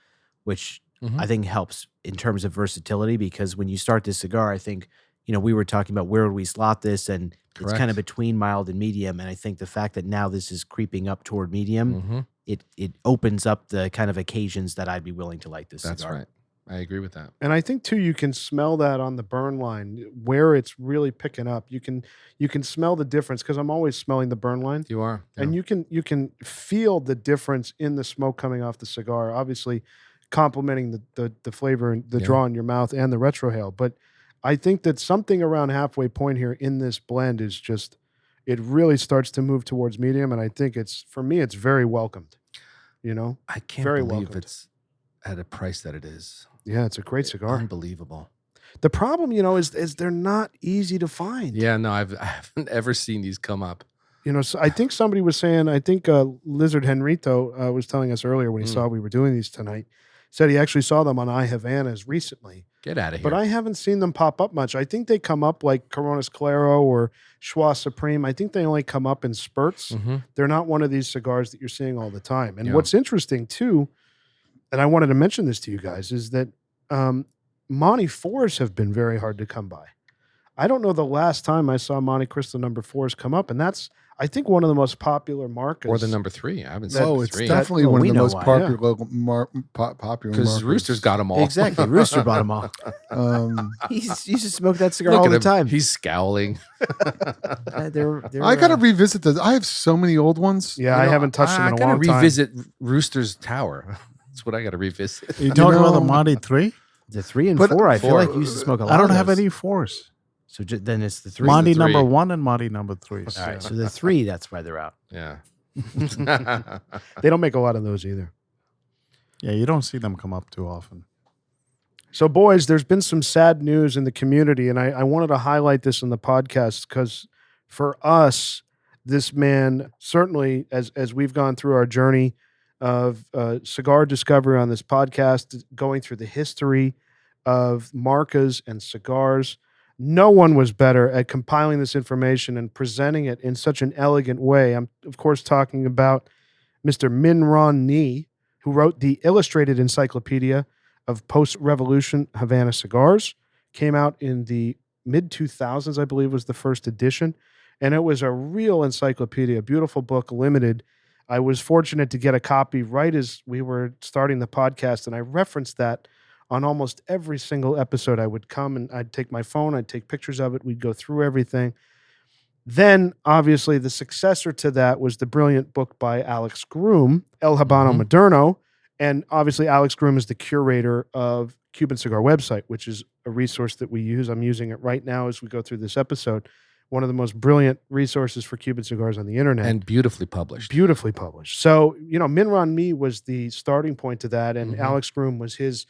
which I think helps in terms of versatility, because when you start this cigar, I think, we were talking about where would we slot this, and it's kind of between mild and medium. And I think the fact that now this is creeping up toward medium, it opens up the kind of occasions that I'd be willing to light this cigar. That's right. I agree with that. And I think too, you can smell that on the burn line where it's really picking up. You can smell the difference, because I'm always smelling the burn line. You are. Yeah. And you can feel the difference in the smoke coming off the cigar, obviously complementing the flavor and the draw in your mouth and the retrohale. But I think that something around halfway point here in this blend is just, it really starts to move towards medium. And I think for me, it's very welcomed. I can't very believe welcomed. it's at a price that it is. Yeah, it's a great cigar. Unbelievable. The problem, is they're not easy to find. Yeah, no, I haven't ever seen these come up. So I think somebody was saying, Lizard Henrito was telling us earlier when he saw we were doing these tonight, said he actually saw them on I Havanas recently. Get out of here. But I haven't seen them pop up much. I think they come up like Coronas Claro or Schwa Supreme. I think they only come up in spurts. They're not one of these cigars that you're seeing all the time. And what's interesting too, and I wanted to mention this to you guys, is that Monte 4s have been very hard to come by. I don't know the last time I saw Montecristo number 4s come up, and that's, I think, one of the most popular markers. Or the number 3. I haven't seen Oh, the it's 3. definitely well, one we of the know most why, popular popular Because markers. Rooster's got them all. Exactly. Rooster bought them all. He used to smoke that cigar Look all at the him. time. He's scowling. They're, I gotta revisit those. I have so many old ones. Yeah, I haven't touched them in a long time. I gotta revisit Rooster's Tower. That's what I gotta revisit. You talking about the know- Monte 3? the 3 and But 4. I feel four- like you used to smoke a lot. I don't of have those. any 4s. So then it's the 3. Monte the number 3. 1 and Monte number 3. All right. So the 3, that's why they're out. Yeah. They don't make a lot of those either. Yeah, you don't see them come up too often. So, boys, there's been some sad news in the community, and I wanted to highlight this in the podcast because for us, this man, certainly as we've gone through our journey of cigar discovery on this podcast, going through the history of marcas and cigars, no one was better at compiling this information and presenting it in such an elegant way. I'm, of course, talking about Mr. Min Ron Nee, who wrote the Illustrated Encyclopedia of Post-Revolution Havana Cigars. Came out in the mid-2000s, I believe was the first edition. And it was a real encyclopedia, a beautiful book, limited. I was fortunate to get a copy right as we were starting the podcast, and I referenced that on almost every single episode. I would come and I'd take my phone, I'd take pictures of it, we'd go through everything. Then, obviously, the successor to that was the brilliant book by Alex Groom, El Habano Moderno. And obviously, Alex Groom is the curator of Cuban Cigar website, which is a resource that we use. I'm using it right now as we go through this episode. One of the most brilliant resources for Cuban cigars on the internet. And beautifully published. Beautifully published. So, Min Ron Nee was the starting point to that, and Alex Groom was his,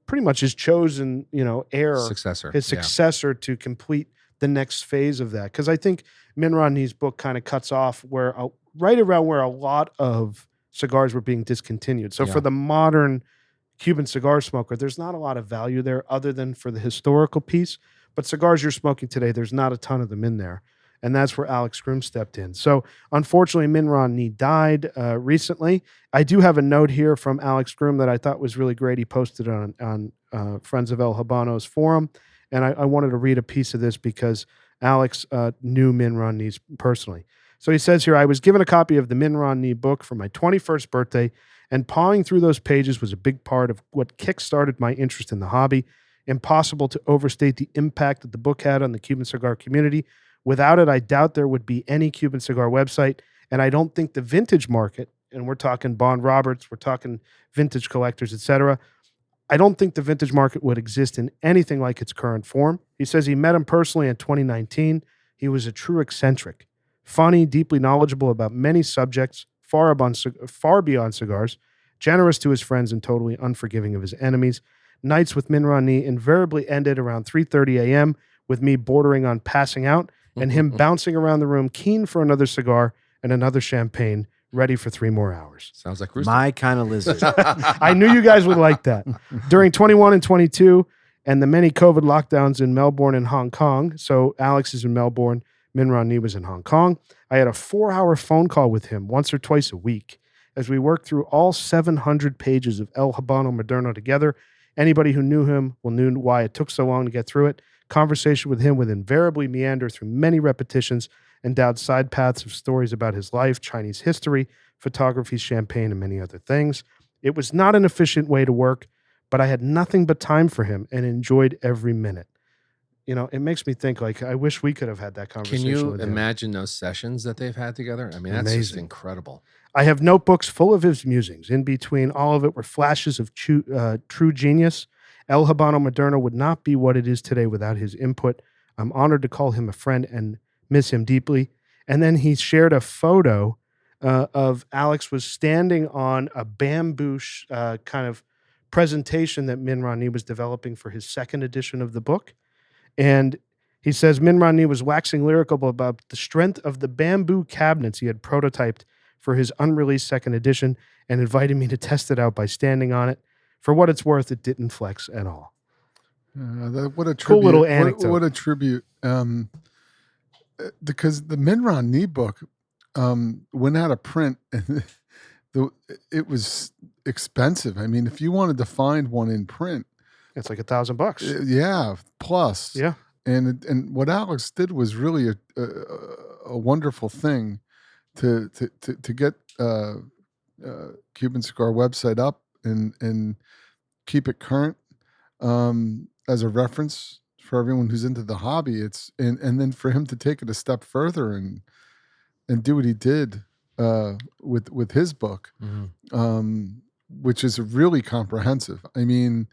pretty much his chosen, heir, Successor. his Yeah. successor to complete the next phase of that. Because I think Min Ron Nee's book kind of cuts off right around where a lot of cigars were being discontinued. So Yeah. for the modern Cuban cigar smoker, there's not a lot of value there other than for the historical piece. But cigars you're smoking today, there's not a ton of them in there. And that's where Alex Groom stepped in. So unfortunately, Min Ron Nee died recently. I do have a note here from Alex Groom that I thought was really great. He posted it on Friends of El Habanos forum. And I wanted to read a piece of this because Alex knew Min Ron Nee personally. So he says here, I was given a copy of the Min Ron Nee book for my 21st birthday, and pawing through those pages was a big part of what kickstarted my interest in the hobby. Impossible to overstate the impact that the book had on the Cuban cigar community. Without it, I doubt there would be any Cuban cigar website, and I don't think the vintage market, and we're talking Bond Roberts, we're talking vintage collectors, etc., I don't think the vintage market would exist in anything like its current form. He says he met him personally in 2019. He was a true eccentric, funny, deeply knowledgeable about many subjects, far beyond cigars, generous to his friends and totally unforgiving of his enemies. Nights with Min Ron Nee invariably ended around 3:30 a.m. with me bordering on passing out and him bouncing around the room, keen for another cigar and another champagne, ready for 3 more hours. Sounds like Rooster. My kind of lizard. I knew you guys would like that. During 21 and 22 and the many COVID lockdowns in Melbourne and Hong Kong, so Alex is in Melbourne, Min Ron Nee was in Hong Kong, I had a 4-hour phone call with him once or twice a week as we worked through all 700 pages of El Habano Moderno together. Anybody who knew him will know why it took so long to get through it. Conversation with him would invariably meander through many repetitions and down side paths of stories about his life, Chinese history, photography, champagne, and many other things. It was not an efficient way to work, but I had nothing but time for him and enjoyed every minute. It makes me think, I wish we could have had that Can conversation you with him. imagine those sessions that they've had together? I mean, that's just Amazing. incredible. I have notebooks full of his musings. In between all of it were flashes of true genius. El Habano Moderno would not be what it is today without his input. I'm honored to call him a friend and miss him deeply. And then he shared a photo of Alex was standing on a bamboo kind of presentation that Min Ron Nee was developing for his second edition of the book. And he says Min Ron Nee was waxing lyrical about the strength of the bamboo cabinets he had prototyped for his unreleased second edition and invited me to test it out by standing on it. For what it's worth, it didn't flex at all. What a tribute. Cool little anecdote. What a tribute. Because the Min Ron Nee book went out of print and it was expensive. I mean, if you wanted to find one in print, It's like $1,000. Yeah, plus. Yeah. And what Alex did was really a wonderful thing to get Cuban Cigar website up and keep it current as a reference for everyone who's into the hobby. It's and then for him to take it a step further and do what he did with his book, which is really comprehensive. I mean,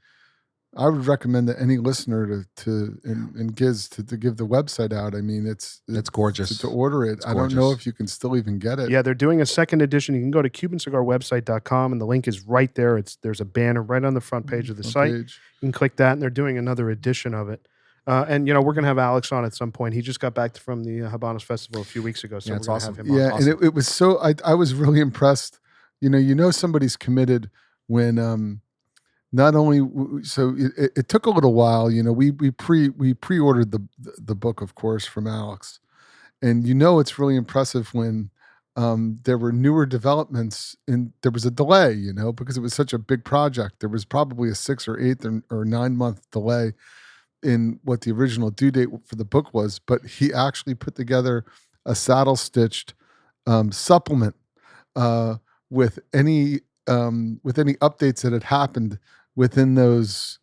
I would recommend that any listener and Giz to give the website out. I mean, it's gorgeous to order it. It's I don't know if you can still even get it. Yeah, they're doing a second edition. You can go to CubanCigarWebsite.com and the link is right there. There's a banner right on the front page of the site. You can click that and they're doing another edition of it. And we're going to have Alex on at some point. He just got back from the Habanos Festival a few weeks ago, so we're going to have him on. Yeah, Awesome. and it was so. I was really impressed. You know somebody's committed when not only so it took a little while. We pre-ordered the book, of course, from Alex, and it's really impressive when there were newer developments and there was a delay. Because it was such a big project. There was probably a 6 or 8 or 9 month delay in what the original due date for the book was, but he actually put together a saddle stitched supplement with any updates that had happened within those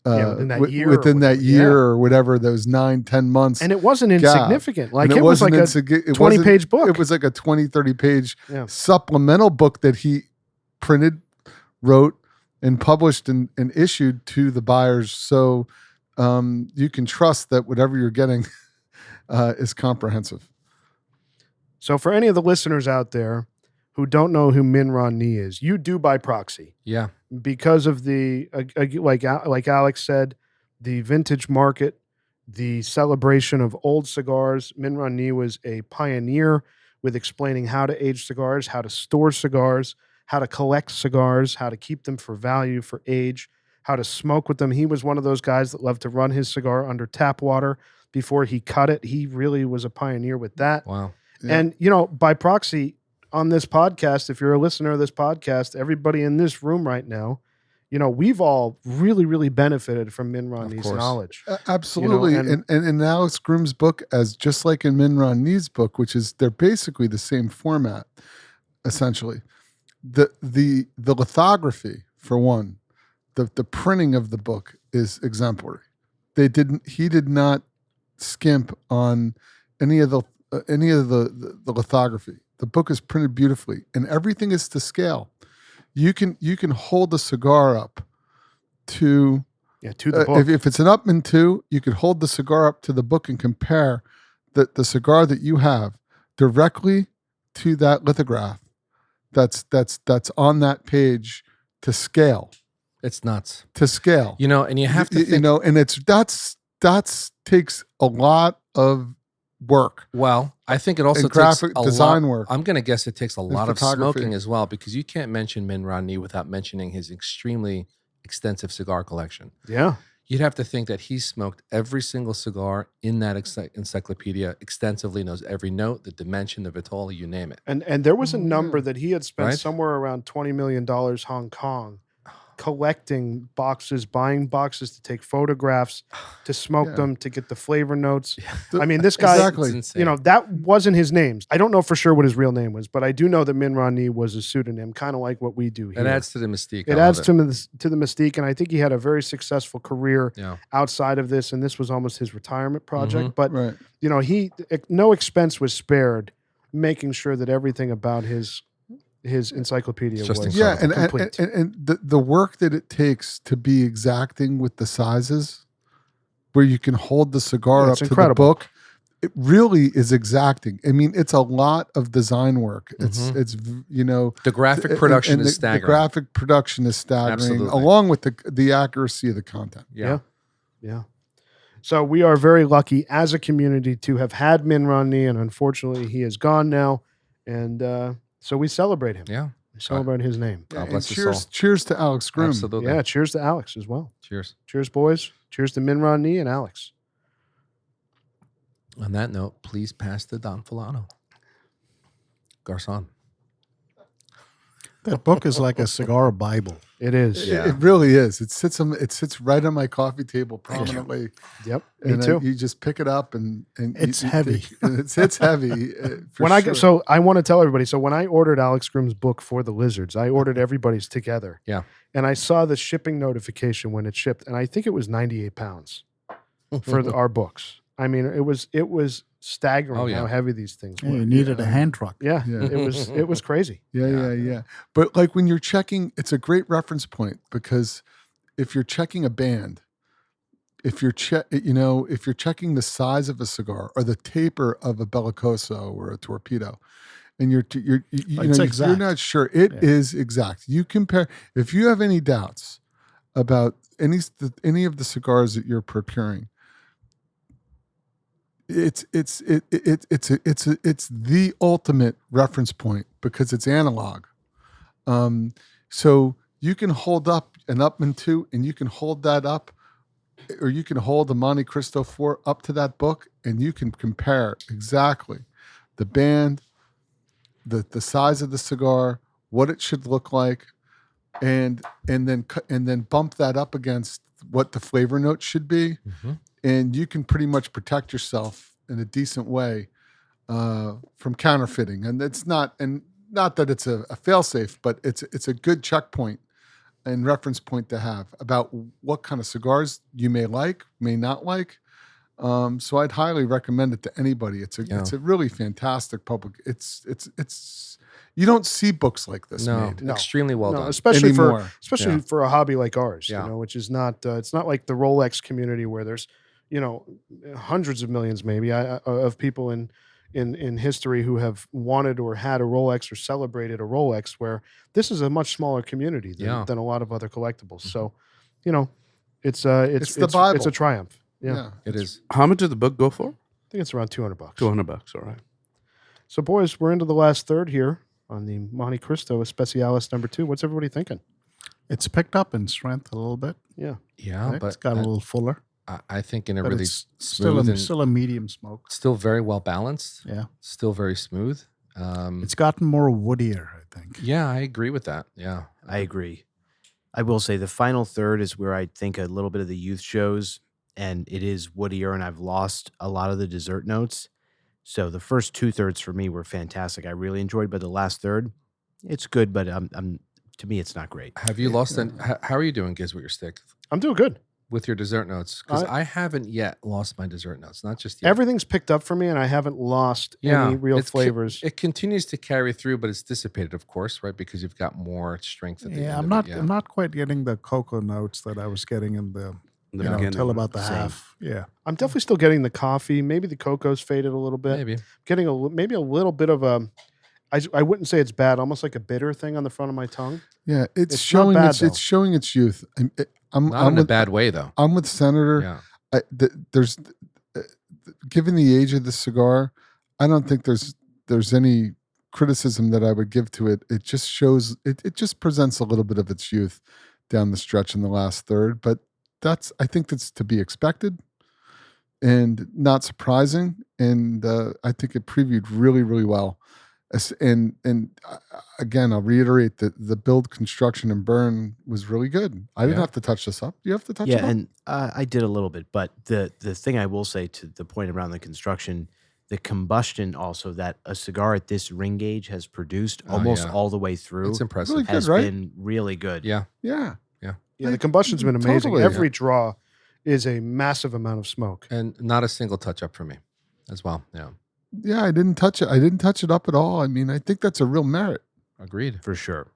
within that year, or whatever, those 9-10 months. And it wasn't insignificant. Like it was like a 20-page book. It was like a 20-30 page supplemental book that he printed, wrote, and published and issued to the buyers. So you can trust that whatever you're getting is comprehensive. So for any of the listeners out there who don't know who Min Ron Nee is, you do by proxy. Yeah. Because of the, like Alex said, the vintage market, the celebration of old cigars. Min Ron Nee was a pioneer with explaining how to age cigars, how to store cigars, how to collect cigars, how to keep them for value, for age, how to smoke with them. He was one of those guys that loved to run his cigar under tap water before he cut it. He really was a pioneer with that. Wow. Yeah. And, by proxy on this podcast, if you're a listener of this podcast, everybody in this room right now, we've all really, really benefited from Min Ron Nee's knowledge. Absolutely. And Alex Groom's book, as just like in Min Ron Nee's book, which is, they're basically the same format, essentially. The lithography, for one, the printing of the book is exemplary. He did not skimp on any of the lithography. The book is printed beautifully, and everything is to scale. You can hold the cigar up to the book. If it's an Upman 2, you could hold the cigar up to the book and compare the cigar that you have directly to that lithograph that's on that page to scale. It's nuts. To scale. And you have to think, and that's takes a lot of work. Well, I think it also takes graphic a design lot, work. I'm going to guess it takes a lot of photography. smoking as well, because you can't mention Min Ron Nee without mentioning his extremely extensive cigar collection. Yeah. You'd have to think that he smoked every single cigar in that encyclopedia extensively, knows every note, the dimension, the vitola, you name it. And there was a number that he had spent somewhere around $20 million Hong Kong collecting boxes, buying boxes to take photographs, to smoke them, to get the flavor notes. I mean, this guy, that wasn't his name. I don't know for sure what his real name was, but I do know that Min Ron Nee was a pseudonym, kind of like what we do here. It adds to the mystique. It adds to the mystique, and I think he had a very successful career Yeah. outside of this, and this was almost his retirement project. But, Right. no expense was spared making sure that everything about his encyclopedia Just was incredible. complete. And the work that it takes to be exacting with the sizes, where you can hold the cigar up to the book, it really is exacting. I mean, it's a lot of design work. It's the graphic production is staggering. The graphic production is staggering, Absolutely. along with the accuracy of the content. Yeah. So we are very lucky as a community to have had Min Ron Nee, and unfortunately he is gone now. And so we celebrate him. Yeah. We celebrate his name. God And bless his soul. cheers to Alex Groom. Absolutely. Yeah, cheers to Alex as well. Cheers. Cheers, boys. Cheers to Min Ron Nee and Alex. On that note, please pass the Don Fulano. Garçon. That book is like a cigar Bible. It is. Yeah. It really is. It sits right on my coffee table prominently. Yep. Me And too. you just pick it up and It's you heavy. it's heavy. For When sure. so I want to tell everybody. So when I ordered Alex Grimm's book for the Lizards, I ordered everybody's together. Yeah. And I saw the shipping notification when it shipped, and I think it was 98 pounds for our books. I mean, it was staggering Oh, yeah. how heavy these things Yeah, were. you needed a hand truck. Yeah, Yeah. it was crazy. Yeah. But like when you're checking, it's a great reference point because if you're checking a band, if you're checking the size of a cigar or the taper of a bellicoso or a torpedo, and It's you're not sure, it is Yeah. exact. You compare if you have any doubts about any of the cigars that you're procuring. It's the ultimate reference point because it's analog. So you can hold up an Upman 2 and you can hold that up, or you can hold a Montecristo 4 up to that book and you can compare exactly the band, the size of the cigar, what it should look like, and then bump that up against what the flavor note should be. Mm-hmm. And you can pretty much protect yourself in a decent way from counterfeiting. And it's not that it's a fail-safe, but it's a good checkpoint and reference point to have about what kind of cigars you may like, may not like. So I'd highly recommend it to anybody. It's a really fantastic public. It's you don't see books like this made. No. Extremely well done. Especially Anymore. for a hobby like ours, Yeah. which is not it's not like the Rolex community where there's hundreds of millions maybe of people in history who have wanted or had a Rolex or celebrated a Rolex, where this is a much smaller community than a lot of other collectibles. So, it's the Bible. It's a triumph. Yeah. It is. How much did the book go for? I think it's around $200. $200. All right. So, boys, we're into the last third here on the Montecristo Especiales number 2. What's everybody thinking? It's picked up in strength a little bit. Yeah. Yeah, It's but got a little fuller. I think in a But really it's smooth and still a medium smoke. still very well balanced. Yeah. Still very smooth. It's gotten more woodier, I think. Yeah, I agree with that. Yeah. I agree. I will say the final third is where I think a little bit of the youth shows, and it is woodier, and I've lost a lot of the dessert notes. So the first 2/3 for me were fantastic. I really enjoyed, but the last third, it's good, but to me, it's not great. Have you lost how are you doing, Giz, with your stick? I'm doing good. With your dessert notes? Because I haven't yet lost my dessert notes. Not just yet. Everything's picked up for me, and I haven't lost any real flavors. It continues to carry through, but it's dissipated, of course, right? Because you've got more strength at the end. I'm not quite getting the cocoa notes that I was getting in the beginning. until about the Same. half. Yeah. I'm definitely still getting the coffee. Maybe the cocoa's faded a little bit. Maybe. Getting maybe a little bit of a. I wouldn't say it's bad. Almost like a bitter thing on the front of my tongue. Yeah, It's showing not bad, though. it's showing its youth. I'm Not in a with, bad way, though. I'm with Senator. Yeah. Given the age of the cigar, I don't think there's any criticism that I would give to it. It just shows it just presents a little bit of its youth down the stretch in the last third, but I think that's to be expected and not surprising. And I think it previewed really, really well. And again, I'll reiterate that the build, construction, and burn was really good. I didn't have to touch this up. Do you have to touch it up? Yeah, and I did a little bit, but the thing I will say to the point around the construction, the combustion also that a cigar at this ring gauge has produced almost yeah. all the way through It's impressive. Really good, has right? been really good. Yeah. Yeah. Yeah, the combustion's been amazing. Totally. Every draw is a massive amount of smoke. And not a single touch up for me as well. Yeah. Yeah, I didn't touch it. I didn't touch it up at all. I mean, I think that's a real merit. Agreed. For sure.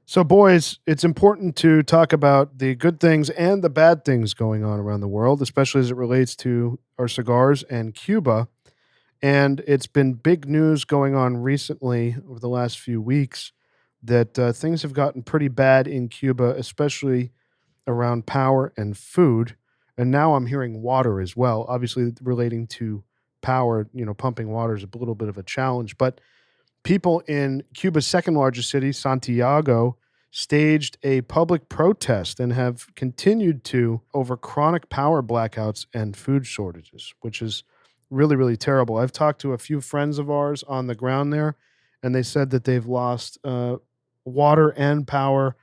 So, boys, it's important to talk about the good things and the bad things going on around the world, especially as it relates to our cigars and Cuba. And it's been big news going on recently over the last few weeks that things have gotten pretty bad in Cuba, especially around power and food. And now I'm hearing water as well, obviously relating to power. Pumping water is a little bit of a challenge, but people in Cuba's second largest city, Santiago, staged a public protest and have continued to over chronic power blackouts and food shortages, which is really, really terrible. I've talked to a few friends of ours on the ground there, and they said that they've lost water and power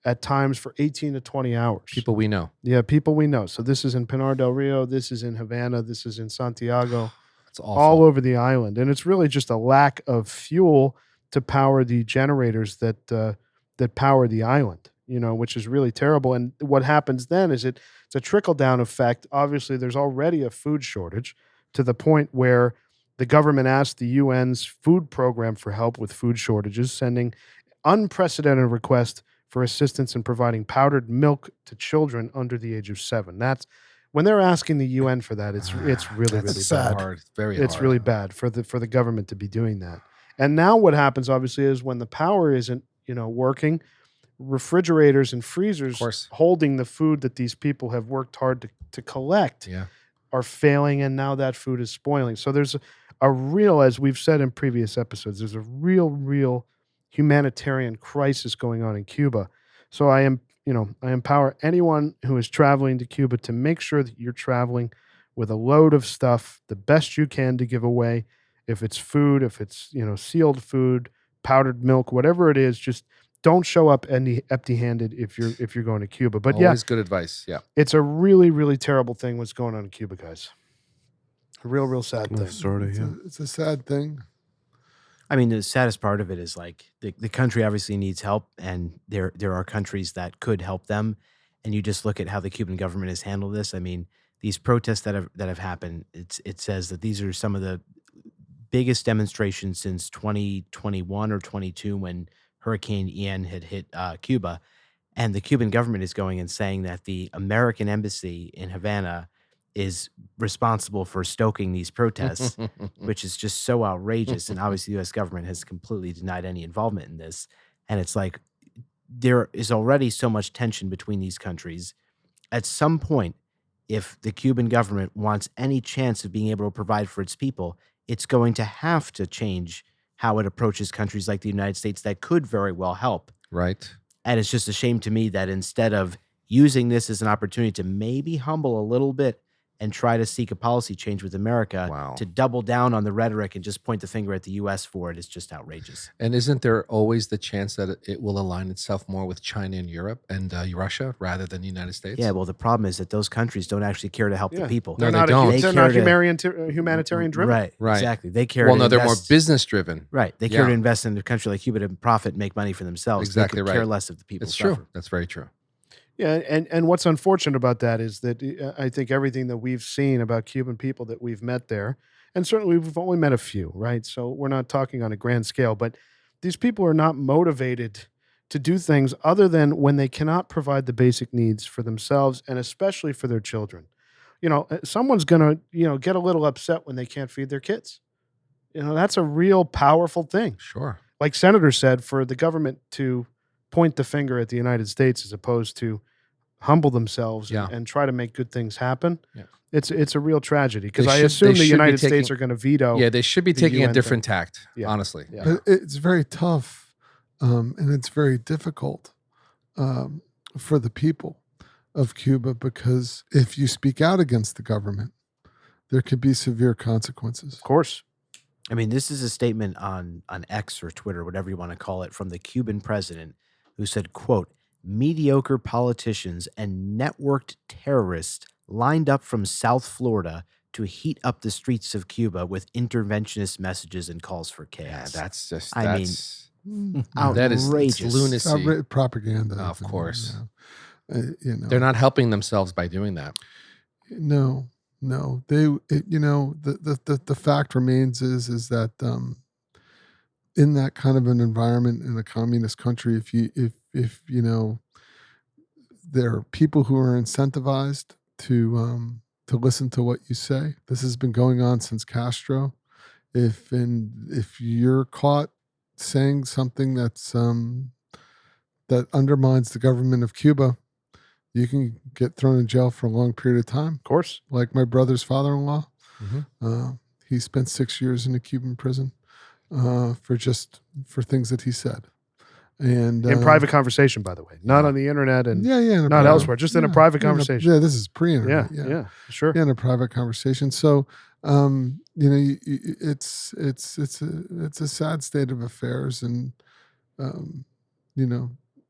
at times for 18 to 20 hours. People we know. Yeah, people we know. So this is in Pinar del Rio, this is in Havana, this is in Santiago, It's awful. all over the island. And it's really just a lack of fuel to power the generators that power the island, which is really terrible. And what happens then is it's a trickle-down effect. Obviously, there's already a food shortage to the point where the government asked the UN's food program for help with food shortages, sending unprecedented requests for assistance in providing powdered milk to children under the age of 7. That's when they're asking the UN for that. It's really That's really sad. bad. Hard. Very It's hard. really bad for the government to be doing that. And now what happens obviously is when the power isn't working, refrigerators and Of freezers course. holding the food that these people have worked hard to collect Yeah. are failing, and now that food is spoiling. So there's a real, as we've said in previous episodes, there's a real humanitarian crisis going on in Cuba. So I empower anyone who is traveling to Cuba to make sure that you're traveling with a load of stuff, the best you can to give away. If it's food, if it's sealed food, powdered milk, whatever it is, just don't show up empty-handed if you're going to Cuba. But Always good advice. Yeah. it's a really terrible thing what's going on in Cuba, guys. A real sad thing. It's a sad thing. I mean, the saddest part of it is like the country obviously needs help, and there are countries that could help them. And you just look at how the Cuban government has handled this. I mean, these protests that have happened, it says that these are some of the biggest demonstrations since 2021 or 22 when Hurricane Ian had hit Cuba. And the Cuban government is going and saying that the American embassy in Havana is responsible for stoking these protests, which is just so outrageous. And obviously the U.S. government has completely denied any involvement in this. And it's like there is already so much tension between these countries. At some point, if the Cuban government wants any chance of being able to provide for its people, it's going to have to change how it approaches countries like the United States that could very well help. Right. And it's just a shame to me that instead of using this as an opportunity to maybe humble a little bit and try to seek a policy change with America, Wow. to double down on the rhetoric and just point the finger at the U.S. for it is just outrageous. And isn't there always the chance that it will align itself more with China and Europe and Russia rather than the United States? Yeah, well, the problem is that those countries don't actually care to help the people. No, They're they not don't. They're care not to- humanitarian driven. Right, Right. exactly. They care Well, to no, they're more invest- business driven. Right. They care Yeah. to invest in a country like Cuba to profit, make money for themselves. Exactly They could right. care less if the people It's suffer. true. That's very true. Yeah, and what's unfortunate about that is that I think everything that we've seen about Cuban people that we've met there, and certainly we've only met a few, right? So we're not talking on a grand scale, but these people are not motivated to do things other than when they cannot provide the basic needs for themselves and especially for their children. Someone's going to, get a little upset when they can't feed their kids. That's a real powerful thing. Sure. Like Senator said, for the government to point the finger at the United States as opposed to humble themselves Yeah. and try to make good things happen. Yeah. It's a real tragedy because They I should- assume they the should be United States taking- are going to veto. Yeah, they should be the taking a UN different tact, Yeah. honestly. Yeah. But it's very tough, and it's very difficult for the people of Cuba because if you speak out against the government, there could be severe consequences. Of course. I mean, this is a statement on X or Twitter, whatever you want to call it, from the Cuban president who said, quote, mediocre politicians and networked terrorists lined up from South Florida to heat up the streets of Cuba with interventionist messages and calls for Yeah, chaos. that's just I mean, that's outrageous. that is it's lunacy. Propaganda. Of course. They're not helping themselves by doing that. No. The fact remains is that in that kind of an environment in a communist country, if there are people who are incentivized to listen to what you say, this has been going on since Castro. If you're caught saying something that's that undermines the government of Cuba, you can get thrown in jail for a long period of time. Of course. Like my brother's father-in-law. Mm-hmm. He spent 6 years in a Cuban prison for things that he said. And in private conversation, by the way, not on the internet and in a not elsewhere, just in a private conversation. This is pre-internet. Yeah, sure. In a private conversation. So, it's a sad state of affairs, and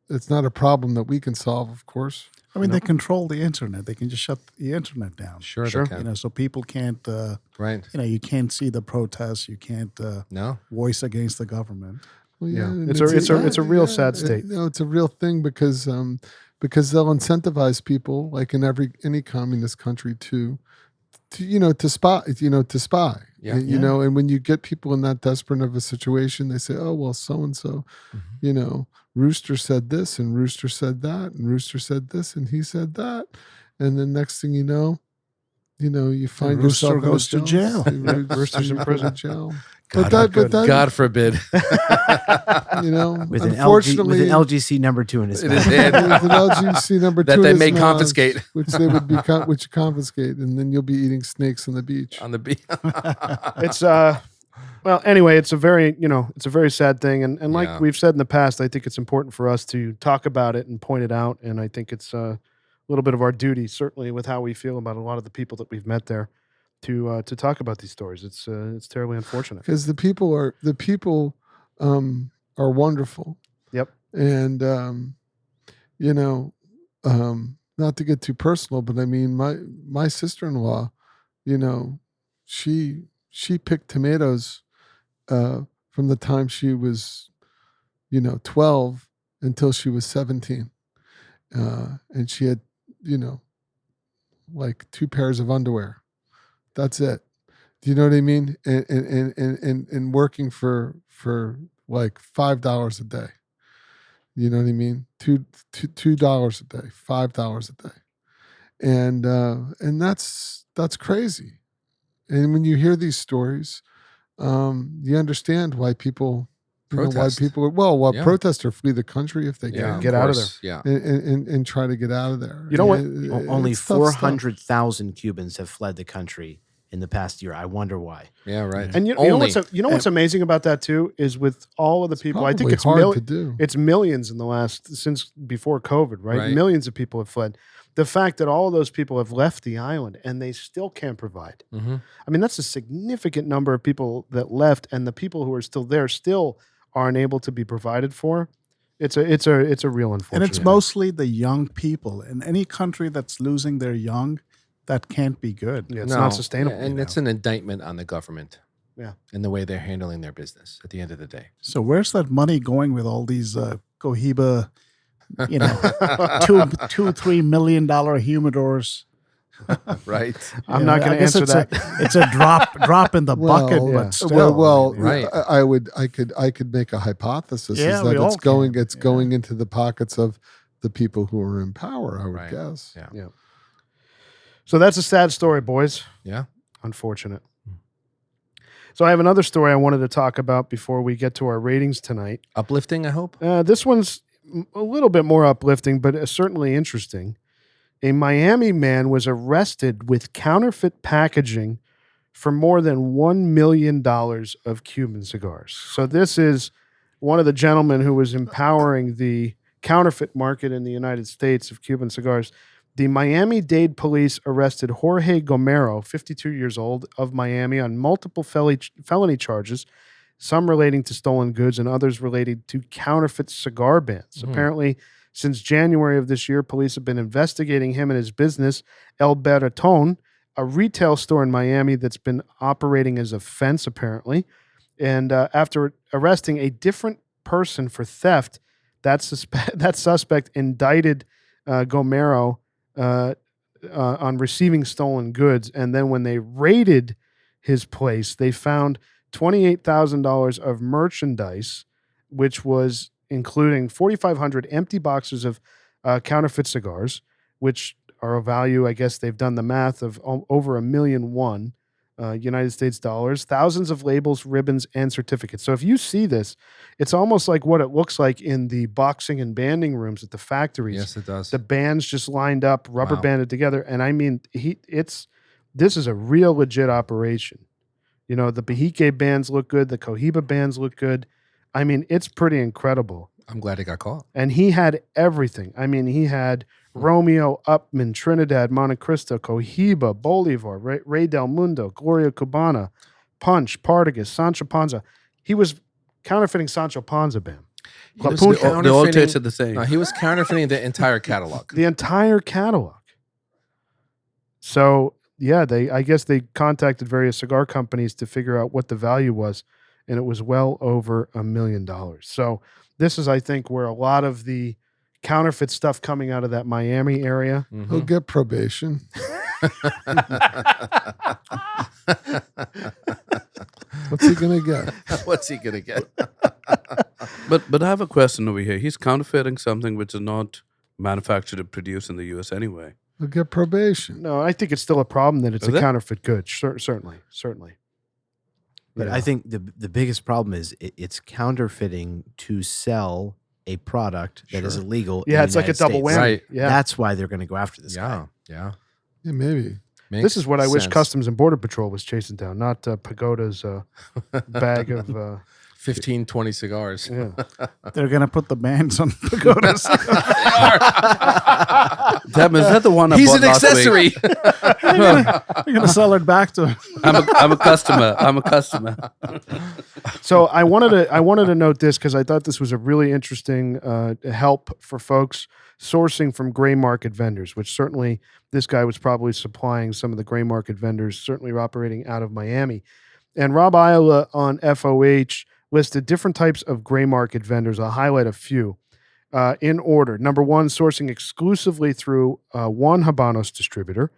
it's not a problem that we can solve, of course. I mean, they control the internet. They can just shut the internet down. Sure. Sure. They can. So people can't, Right. you can't see the protests. You can't No. voice against the government. Well, And it's a real sad state. It's a real thing because they'll incentivize people, like in any communist country, to spy. Yeah. And when you get people in that desperate of a situation, they say, "Oh well, so and so, Rooster said this, and Rooster said that, and Rooster said this, and he said that," and then next thing you know, you find Rooster yourself goes to jail. Rooster's in prison, jail. God forbid. With an unfortunately, LGC number 2 in his In mouth. his hand. with an LGC number 2 That in they his may mouth, confiscate. which they would be which you confiscate, and then you'll be eating snakes on the beach. On the beach. It's well, anyway, it's a very sad thing, and like Yeah. we've said in the past, I think it's important for us to talk about it and point it out, and I think it's a little bit of our duty, certainly with how we feel about a lot of the people that we've met there, to talk about these stories. It's terribly unfortunate. Because the people are wonderful. Yep. And not to get too personal, but I mean my sister-in-law, she picked tomatoes from the time she was 12 until she was 17. And she had like 2 pairs of underwear. That's it. Do you know what I mean? And working for like $5 a day. You know what I mean? $2 a day, $5 a day, and that's crazy. And when you hear these stories, you understand why people Protest. protesters flee the country if they can. Get out of there. Yeah. And try to get out of there. You know what? Only It's tough stuff. 400,000 Cubans have fled the country in the past year. I wonder why. Yeah. Right. And you know what's amazing about that too is with all of the people. I think Probably it's hard to do. It's millions in the since before COVID, right? Right. Millions of people have fled. The fact that all of those people have left the island and they still can't provide. Mm-hmm. I mean, that's a significant number of people that left, and the people who are still there still aren't able to be provided for. It's a real unfortunate. And it's mostly the young people. In any country that's losing their young, that can't be good. Yeah, it's not sustainable. And it's an indictment on the government. Yeah. And the way they're handling their business at the end of the day. So where's that money going with all these Cohiba, $2-3 million humidors? Right. I'm not going to answer that. It's a drop in the bucket, but still. Right. I could make a hypothesis Yeah, is we that all it's going can. going into the pockets of the people who are in power, I would Right. guess. Yeah. So that's a sad story, boys. Yeah. Unfortunate. So I have another story I wanted to talk about before we get to our ratings tonight. Uplifting, I hope. This one's a little bit more uplifting, but certainly interesting. A Miami man was arrested with counterfeit packaging for more than $1 million of Cuban cigars. So this is one of the gentlemen who was empowering the counterfeit market in the United States of Cuban cigars. The Miami-Dade police arrested Jorge Gomero, 52 years old, of Miami on multiple felony charges, some relating to stolen goods and others related to counterfeit cigar bans. Apparently, since January of this year, police have been investigating him and his business, El Baraton, a retail store in Miami that's been operating as a fence, apparently. And after arresting a different person for theft, that suspect indicted Gomero on receiving stolen goods. And then when they raided his place, they found $28,000 of merchandise, which was including 4,500 empty boxes of counterfeit cigars, which are a value, I guess they've done the math, of over $1.1 million United States dollars, thousands of labels, ribbons, and certificates. So if you see this, it's almost like what it looks like in the boxing and banding rooms at the factories. Yes, it does. The bands just lined up, rubber Wow. banded together. And I mean, this is a real legit operation. The Bahique bands look good. The Cohiba bands look good. I mean, it's pretty incredible. I'm glad he got caught. And he had everything. I mean, he had Romeo, Upman, Trinidad, Montecristo, Cohiba, Bolivar, Rey del Mundo, Gloria Cubana, Punch, Partagas, Sancho Panza. He was counterfeiting Sancho Panza, Bam. He was They all counterfeiting- tasted the same. No, he was counterfeiting the entire catalog. The entire catalog. So, yeah, I guess they contacted various cigar companies to figure out what the value was, and it was well over $1 million. So this is, I think, where a lot of the counterfeit stuff coming out of that Miami area. He'll get probation. What's he gonna get? What's he gonna get? But I have a question over here. He's counterfeiting something which is not manufactured and produced in the U.S. anyway. He'll get probation. No, I think it's still a problem that it's Is a it? counterfeit good. Certainly. But Yeah. I think the biggest problem is it's counterfeiting to sell a product that is Sure. illegal. Yeah, in it's the like a United double States. whammy. Right. Yeah. That's why they're going to go after this guy. Yeah. Yeah, maybe. This is what I wish Sense. Customs and Border Patrol was chasing down, not Pagoda's bag of. 15, 20 cigars. Yeah. They're gonna put the bans on pagodas. Damn, is that the one I He's bought an last accessory. They're gonna sell it back to. I'm a customer. I'm a customer. So I wanted to note this because I thought this was a really interesting help for folks sourcing from gray market vendors, which certainly this guy was probably supplying some of the gray market vendors, certainly operating out of Miami. And Rob Iola on FOH listed different types of gray market vendors. I'll highlight a few in order. Number one, sourcing exclusively through one Habanos distributor,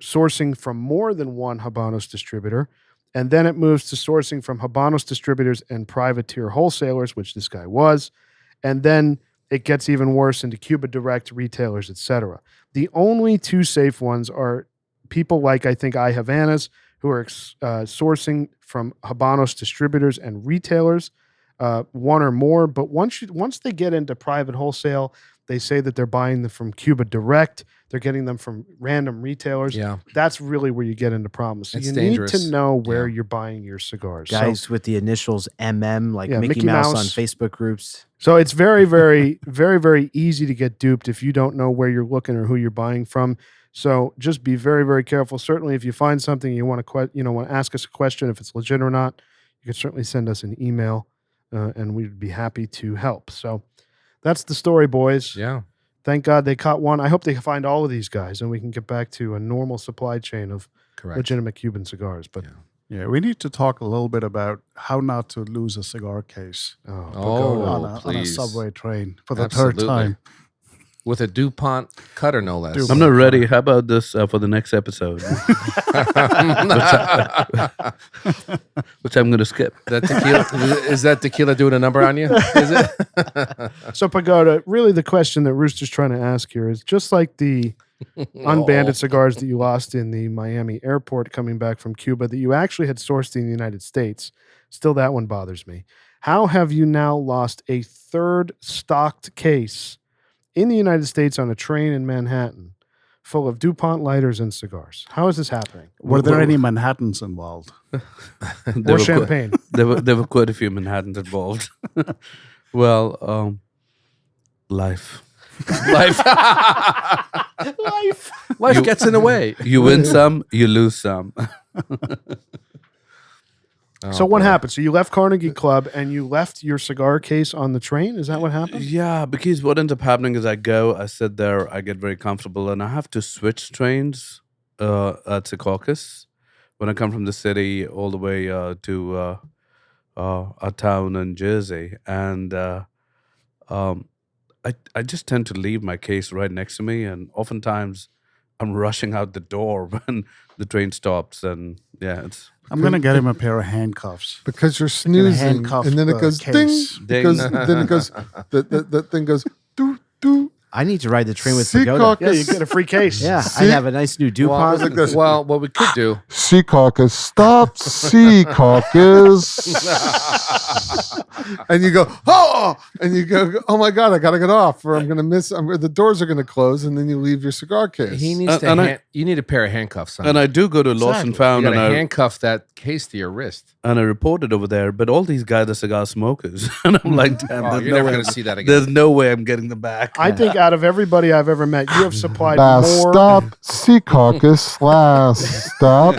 sourcing from more than one Habanos distributor, and then it moves to sourcing from Habanos distributors and privateer wholesalers, which this guy was, and then it gets even worse into Cuba direct retailers, etc. The only two safe ones are people like, I think, Havanas, who are sourcing from Habanos distributors and retailers, one or more. But once they get into private wholesale, they say that they're buying them from Cuba direct. They're getting them from random retailers. Yeah. That's really where you get into problems. So It's you dangerous. need to know where Yeah. you're buying your cigars. Guys with the initials MM, like Yeah, Mickey Mickey Mouse on Mouse. Facebook groups. So it's very, very, very, very easy to get duped if you don't know where you're looking or who you're buying from. So just be very, very careful. Certainly, if you find something you want to, want to ask us a question if it's legit or not, you can certainly send us an email, and we'd be happy to help. So that's the story, boys. Yeah. Thank God they caught one. I hope they find all of these guys, and we can get back to a normal supply chain of Correct. legitimate Cuban cigars. But Yeah, we need to talk a little bit about how not to lose a cigar case Oh, Pagoda. on a please. subway train for the Absolutely. third time. With a DuPont cutter, no less. DuPont. I'm not ready. How about this for the next episode? Which I'm going to skip. That tequila is that tequila doing a number on you? Is it? So Pagoda, really the question that Rooster's trying to ask here is just like the unbanded cigars that you lost in the Miami airport coming back from Cuba that you actually had sourced in the United States. Still, that one bothers me. How have you now lost a third stocked case in the United States on a train in Manhattan full of DuPont lighters and cigars? How is this happening? Were there any Manhattans involved? There Or were champagne? there were quite a few Manhattans involved. Well, life. Life. Life gets in the way. You win some, you lose some. So what happened? So you left Carnegie Club and you left your cigar case on the train? Is that what happened? Yeah, because what ends up happening is I sit there, I get very comfortable, and I have to switch trains at Secaucus when I come from the city all the way to a town in Jersey. And I just tend to leave my case right next to me, and oftentimes I'm rushing out the door when the train stops. And yeah, it's I'm gonna get him a pair of handcuffs. Because you're snoozing, handcuff and then it the goes case. ding. Because then it goes, that thing goes, doo, doo, I need to ride the train with Sea Pagoda. caucus. Yeah, you get a free case. Yeah, I have a nice new DuPont. like this. Well, what we could do. Sea caucus, stop, sea caucus. And you go, oh, and you go, oh my God, I got to get off or I'm going to miss, the doors are going to close and then you leave your cigar case. He needs to. You need a pair of handcuffs. And I do go to Lost and Found, You and got to I handcuff that case to your wrist. and I reported over there. But all these guys are cigar smokers, and I'm like, damn, Oh, there's you're no never way going to see that again. There's no way I'm getting them back. I think out of everybody I've ever met, you have supplied Last more. stop, sea caucus, last stop.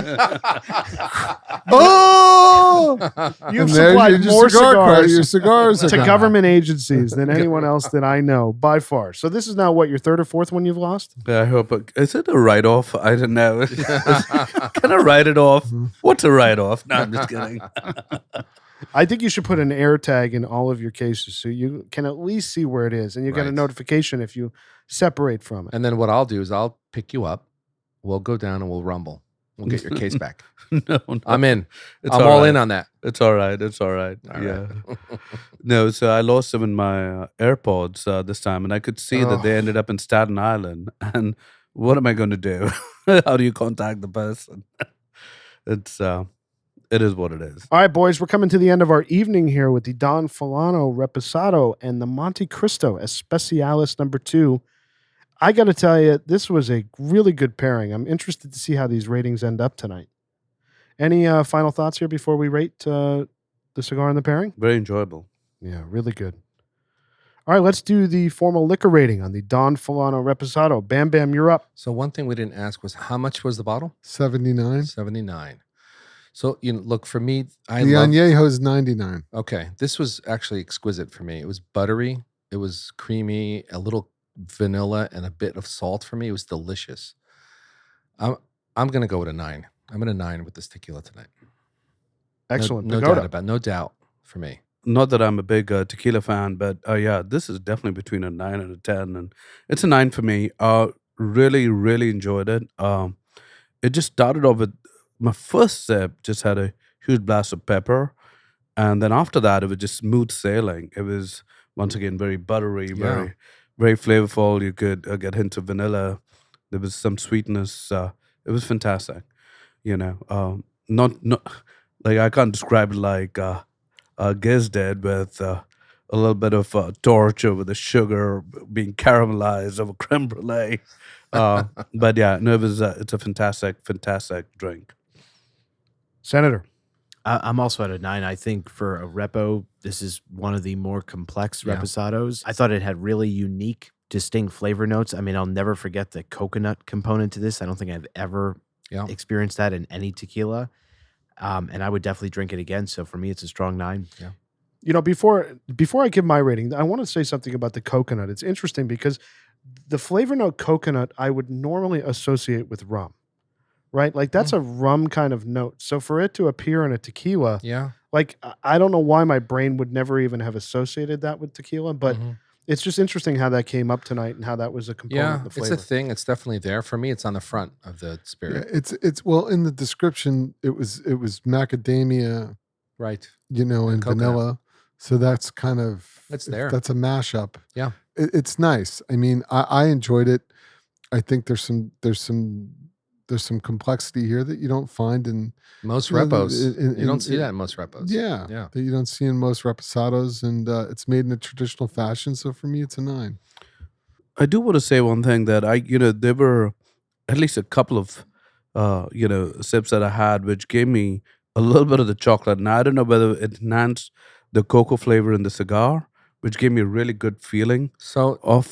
Oh! You have And there's supplied your more cigar card. cigars Your cigars are to gone. government agencies than anyone else that I know by far. So this is now what, your third or fourth one you've lost? I hope. Is it a write-off? I don't know. Can I write it off? What's a write-off? No, I'm just kidding. I think you should put an air tag in all of your cases so you can at least see where it is, and you get a Right. notification if you separate from it. And then what I'll do is I'll pick you up. We'll go down and we'll rumble. We'll get your case back. No, I'm in. It's I'm all all right. in on that. It's all right. It's all right. All yeah. right. No, so I lost them in my AirPods this time, and I could see that they Oh. ended up in Staten Island. And what am I going to do? How do you contact the person? It is what it is. All right, boys, we're coming to the end of our evening here with the Don Fulano Reposado and the Montecristo Especiales No. 2. I got to tell you, this was a really good pairing. I'm interested to see how these ratings end up tonight. Any final thoughts here before we rate the cigar and the pairing? Very enjoyable. Yeah, really good. All right, let's do the formal liquor rating on the Don Fulano Reposado. Bam Bam, you're up. So one thing we didn't ask was how much was the bottle? 79. 79. So look, for me, The I love. Añejo is 99. Okay, this was actually exquisite for me. It was buttery. It was creamy, a little vanilla, and a bit of salt for me. It was delicious. I'm gonna go with a 9. I'm at a 9 with this tequila tonight. Excellent. No Pagoda. doubt about. No doubt for me. Not that I'm a big tequila fan, but yeah, this is definitely between a 9 and a 10, and it's a 9 for me. Really, really enjoyed it. It just started off with my first sip, just had a huge blast of pepper, and then after that, it was just smooth sailing. It was once again very buttery, Yeah. very flavorful. You could get hints of vanilla. There was some sweetness. It was fantastic. Not like I can't describe it like Giz did with a little bit of torch over the sugar being caramelized over creme brulee. But yeah, no, it's a fantastic drink. Senator. I'm also at a 9. I think for a repo, this is one of the more complex Yeah. reposados. I thought it had really unique, distinct flavor notes. I mean, I'll never forget the coconut component to this. I don't think I've ever Yeah. experienced that in any tequila. And I would definitely drink it again. So for me, it's a strong 9. Before I give my rating, I want to say something about the coconut. It's interesting because the flavor note coconut I would normally associate with rum, right? Like that's a rum kind of note. So for it to appear in a tequila, Yeah. like I don't know why my brain would never even have associated that with tequila, but Mhm. it's just interesting how that came up tonight and how that was a component Yeah, of the it's flavor. a thing. It's definitely there for me. It's on the front of the Yeah, spirit. it's well in the description. It was macadamia, Right. and coconut. vanilla. So that's kind of It's there. That's a mashup. Yeah. It's nice. I mean, I enjoyed it. I think there's some complexity here that you don't find in Most you know, repos. in- You don't in- see in- that in most repos. Yeah, Yeah. that you don't see in most reposados, and it's made in a traditional fashion. So for me, it's a 9. I do want to say one thing that there were at least a couple of, sips that I had, which gave me a little bit of the chocolate. Now, I don't know whether it enhanced the cocoa flavor in the cigar, which gave me a really good feeling So of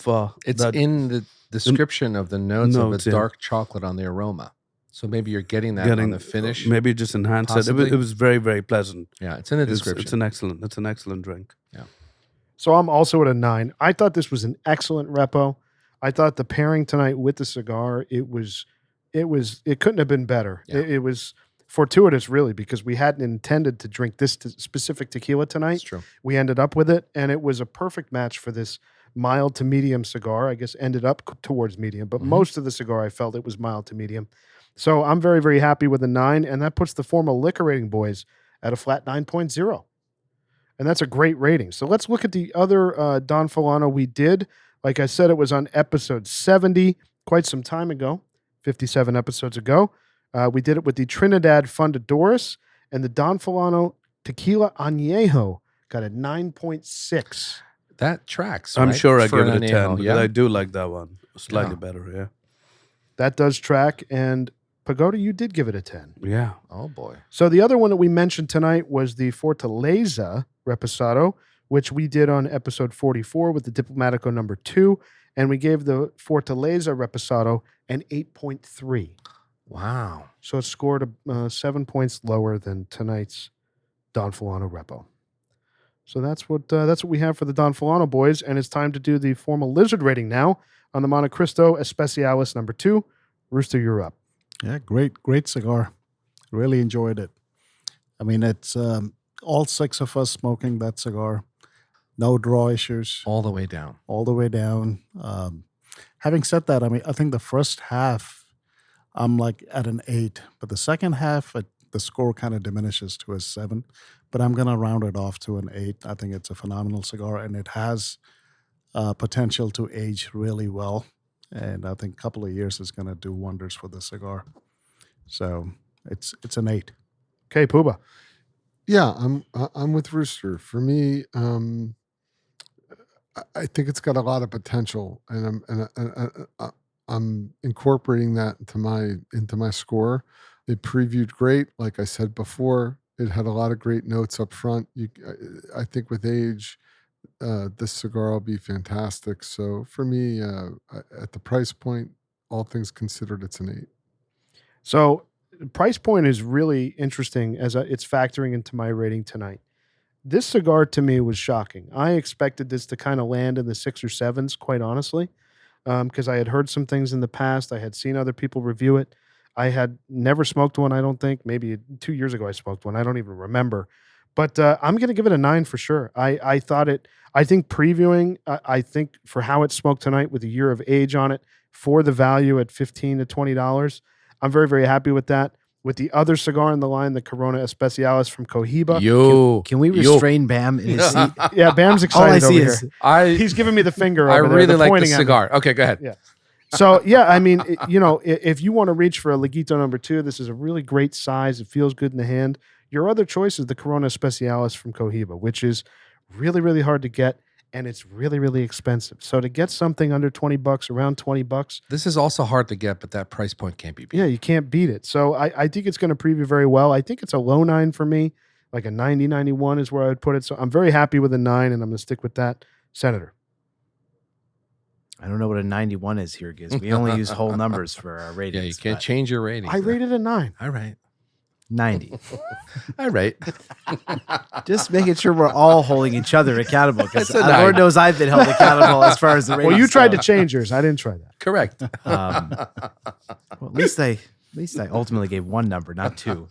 it's that. in the description of the notes of notes, a yeah. dark chocolate on the aroma. So maybe you're getting that on the finish. Maybe it just enhanced it. possibly. It was very, very pleasant. Yeah, it's in the It's description. it's an excellent drink. So I'm also at a 9. I thought this was an excellent repo. I thought the pairing tonight with the cigar, it couldn't have been better. Yeah. It was fortuitous, really, because we hadn't intended to drink this specific tequila tonight. It's true. We ended up with it, and it was a perfect match for this mild to medium cigar. I guess ended up towards medium, but Mhm. most of the cigar I felt it was mild to medium. So I'm very, very happy with a 9, and that puts the formal liquor rating boys at a flat 9.0. And that's a great rating. So let's look at the other Don Fulano we did Like I said, it was on episode 70, quite some time ago, 57 episodes ago. We did it with the Trinidad Fundadores, and the Don Fulano Tequila Añejo got a 9.6. That tracks. I'm right? sure I For give an it a 10 añejo, because yeah? I do like that one. Slightly Yeah. better, yeah. That does track, and Pagoda, you did give it a 10. Yeah. Oh boy. So the other one that we mentioned tonight was the Fortaleza Reposado, which we did on episode 44 with the Diplomatico number 2, and we gave the Fortaleza Reposado an 8.3. Wow. So it scored 7 points lower than tonight's Don Fulano Repo. So that's what we have for the Don Fulano boys, and it's time to do the formal lizard rating now on the Montecristo Especiales number 2. Rooster, you're up. Yeah, great cigar. Really enjoyed it. I mean, it's all 6 of us smoking that cigar. No draw issues All the way down. all the way down. Having said that, I mean, I think the first half, I'm like at an 8, but the second half, the score kind of diminishes to a 7. But I'm going to round it off to an 8. I think it's a phenomenal cigar, and it has potential to age really well. And I think a couple of years is going to do wonders for the cigar. So it's an 8. Okay, Puba. Yeah, I'm with Rooster. For me, I think it's got a lot of potential, and I'm incorporating that into my score. It previewed great, like I said before. It had a lot of great notes up front. I think with age, this cigar will be fantastic. So for me, at the price point, all things considered, it's an 8. So price point is really interesting as it's factoring into my rating tonight. This cigar to me was shocking. I expected this to kind of land in the 6 or 7s, quite honestly, because I had heard some things in the past. I had seen other people review it. I had never smoked one, I don't think. Maybe 2 years ago I smoked one. I don't even remember. But I'm going to give it a 9 for sure. I think previewing, I think for how it's smoked tonight with a year of age on it, for the value at $15 to $20, I'm very, very happy with that. With the other cigar in the line, the Corona Especiales from Cohiba. Yo. Can we restrain Bam in his seat? Yeah, Bam's All I excited see over is here. He's giving me the finger I over there. really They're like the pointing at me. cigar. Okay, go ahead. Yeah. So, yeah, I mean, if you want to reach for a Laguito number 2, this is a really great size. It feels good in the hand. Your other choice is the Corona Especiales from Cohiba, which is really, really hard to get, and it's really, really expensive. So to get something under $20, around $20, This is also hard to get, but that price point can't be beat. yeah, you can't beat it. So I think it's going to preview very well. I think it's a low 9 for me, like a 90, 91 is where I would put it. So I'm very happy with a 9, and I'm going to stick with that. Senator. I don't know what a 91 is here, Giz. We only use whole numbers for our ratings. Yeah, you can't but change your rating. I rated a 9. All right. 90. All right. Just making sure we're all holding each other accountable, because It's a Lord 9. knows I've been held accountable as far as the ratings. Well, you tried to go. change yours. I didn't try that. Correct. Well, at least I ultimately gave one number, not 2.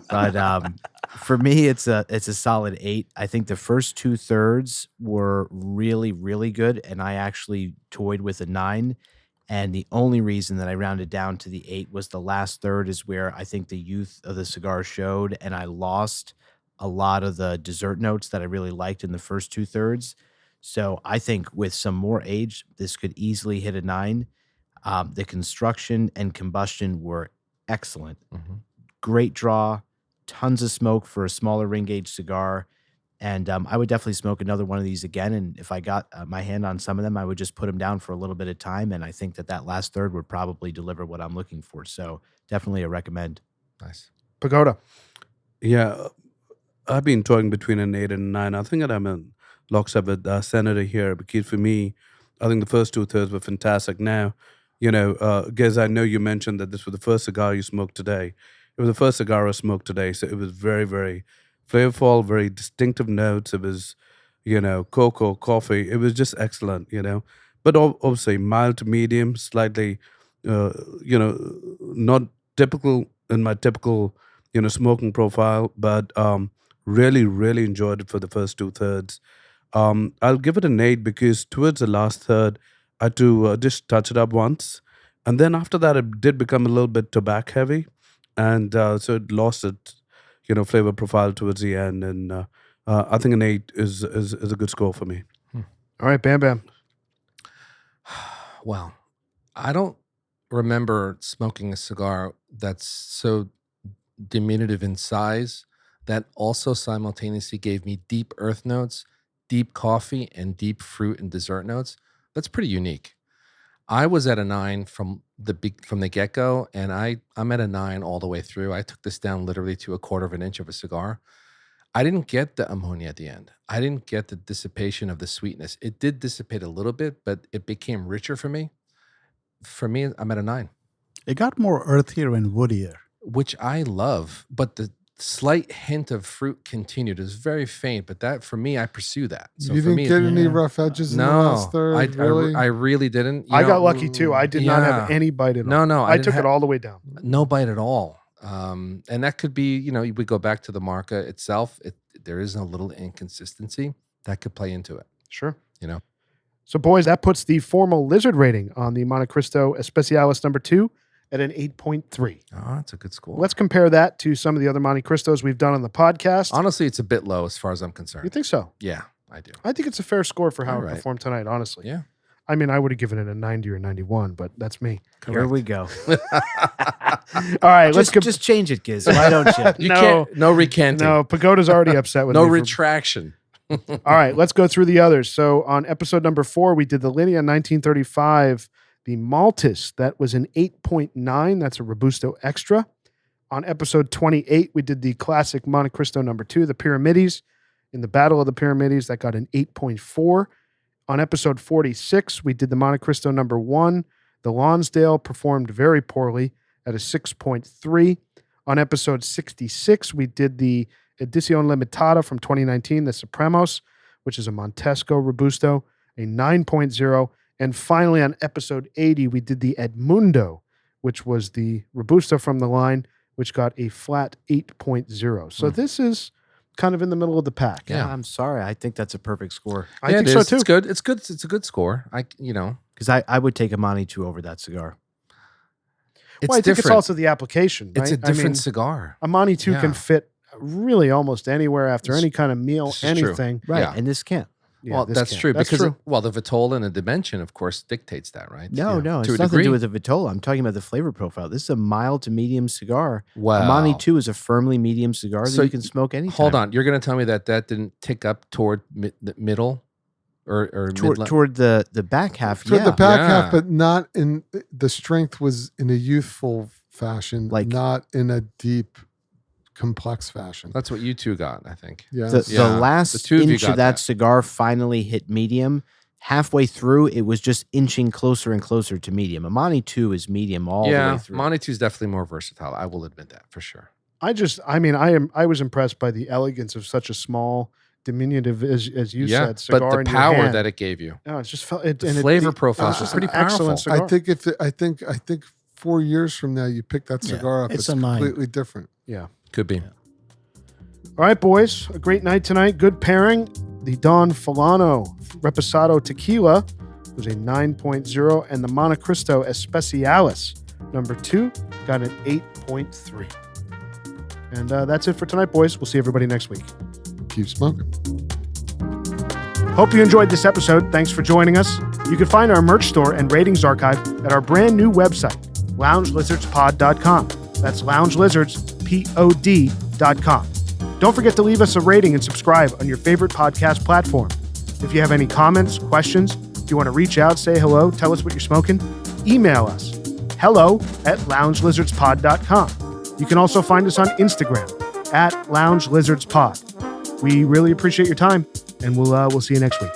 But for me, it's a solid 8. I think the first 2/3 were really, really good, and I actually toyed with a 9. And the only reason that I rounded down to the 8 was the last third is where I think the youth of the cigar showed, and I lost a lot of the dessert notes that I really liked in the first 2/3. So I think with some more age, this could easily hit a 9. The construction and combustion were excellent. Mhm. Great draw, tons of smoke for a smaller ring gauge cigar. And I would definitely smoke another one of these again. And if I got my hand on some of them, I would just put them down for a little bit of time. And I think that last third would probably deliver what I'm looking for. So definitely a recommend. Nice. Pagoda. Yeah, I've been toying between an 8 and a 9. I think that I'm in lockstep with Senator here, because for me, I think the first 2/3 were fantastic. Now, Gez, I know you mentioned that this was the first cigar you smoked today. It was the first cigar I smoked today, so it was very, very flavorful, very distinctive notes. It was, cocoa, coffee. It was just excellent, But obviously mild to medium, slightly, not typical in my typical, smoking profile, but really, really enjoyed it for the first 2/3. I'll give it an 8 because towards the last third, I had to just touch it up once. And then after that, it did become a little bit tobacco heavy. And so it lost its, flavor profile towards the end. And I think an 8 is a good score for me. All right, Bam Bam. Well, I don't remember smoking a cigar that's so diminutive in size that also simultaneously gave me deep earth notes, deep coffee, and deep fruit and dessert notes. That's pretty unique. I was at a 9 from the get-go, and I'm at a 9 all the way through. I took this down literally to a quarter of an inch of a cigar. I didn't get the ammonia at the end. I didn't get the dissipation of the sweetness. It did dissipate a little bit, but it became richer for me. For me, I'm at a 9, It got more earthier and woodier. which I love. But the slight hint of fruit continued. It was very faint, but that for me, I pursue that. So You for didn't me, get any yeah. rough edges in the no, last third, really? I really didn't. You I know, got lucky too. I did not have Yeah. any bite at all. No, I didn't took have- it all the way down. No bite at all. And that could be, we go back to the marca itself. There is a little inconsistency that could play into it. Sure. You know? So, boys, that puts the formal lizard rating on the Montecristo Especiales number 2 at an 8.3. Oh, that's a good score. Let's compare that to some of the other Montecristos we've done on the podcast. Honestly, it's a bit low as far as I'm concerned. You think so? Yeah, I do. I think it's a fair score for how All it right. performed tonight, honestly. Yeah. I mean, I would have given it a 90 or 91, but that's me. Here we go. All right, let's Just change it, Giz. Why don't you? You No. can't. No recanting. No, Pagoda's already upset with No me. for- retraction. All right, let's go through the others. So on episode number 4, we did the Linea 1935, the Maltus. That was an 8.9. That's a Robusto Extra. On episode 28, we did the classic Montecristo number 2, the Pyramides. In the Battle of the Pyramides, that got an 8.4. On episode 46, we did the Montecristo number 1. The Lonsdale performed very poorly at a 6.3. On episode 66, we did the Edición Limitada from 2019, the Supremos, which is a Montesco Robusto, a 9.0. And finally, on episode 80, we did the Edmundo, which was the Robusto from the line, which got a flat 8.0. So this is kind of in the middle of the pack. Yeah. I'm sorry. I think that's a perfect score. I Yeah, think it so is. too. It's good. It's good. It's a good score. Because I would take a Monte 2 over that cigar. It's Well, I think different. it's also the application. It's a right? I different mean, cigar. a Monte 2 can Yeah. fit really almost anywhere after This- any kind of meal, this is true. anything. Right. Yeah. And this can't. Yeah, well, this that's can't. true. That's Because true. the Vitola and the dimension, of course, dictates that, right? No, Yeah. it's To a nothing to do degree. with the Vitola. I'm talking about the flavor profile. This is a mild to medium cigar. Wow. A Monte 2 is a firmly medium cigar So that you can smoke anytime. Hold on. You're going to tell me that didn't tick up toward the middle or Toward the back half, Toward yeah. the back Yeah. half, but not in the strength was in a youthful fashion, Like- not in a deep, complex fashion. That's what you two got, I think. Yeah. The Yeah. last The two of you inch got of that that. cigar finally hit medium. Halfway through, it was just inching closer and closer to medium. A Monte 2 is medium all the way Yeah, through. Monte 2 is definitely more versatile. I will admit that for sure. I was impressed by the elegance of such a small, diminutive, as you Yeah, said, cigar but the in your power hand. that it gave you. No, it just felt The flavor profile it's is just pretty an excellent powerful. cigar. I think 4 years from now you pick that cigar up, it's it's a 9. completely different. Could be. All right, boys, a great night tonight. Good pairing. The Don Fulano Reposado Tequila was a 9.0, and the Montecristo Especiales number 2 got an 8.3. And that's it for tonight, boys. We'll see everybody next week. Keep smoking. Hope you enjoyed this episode. Thanks for joining us. You can find our merch store and ratings archive at our brand new website, loungelizardspod.com. That's loungelizardspod.com. Don't forget to leave us a rating and subscribe on your favorite podcast platform. If you have any comments, questions, if you want to reach out, say hello, tell us what you're smoking, email us, hello@loungelizardspod.com. You can also find us on Instagram @loungelizardspod. We really appreciate your time, and we'll see you next week.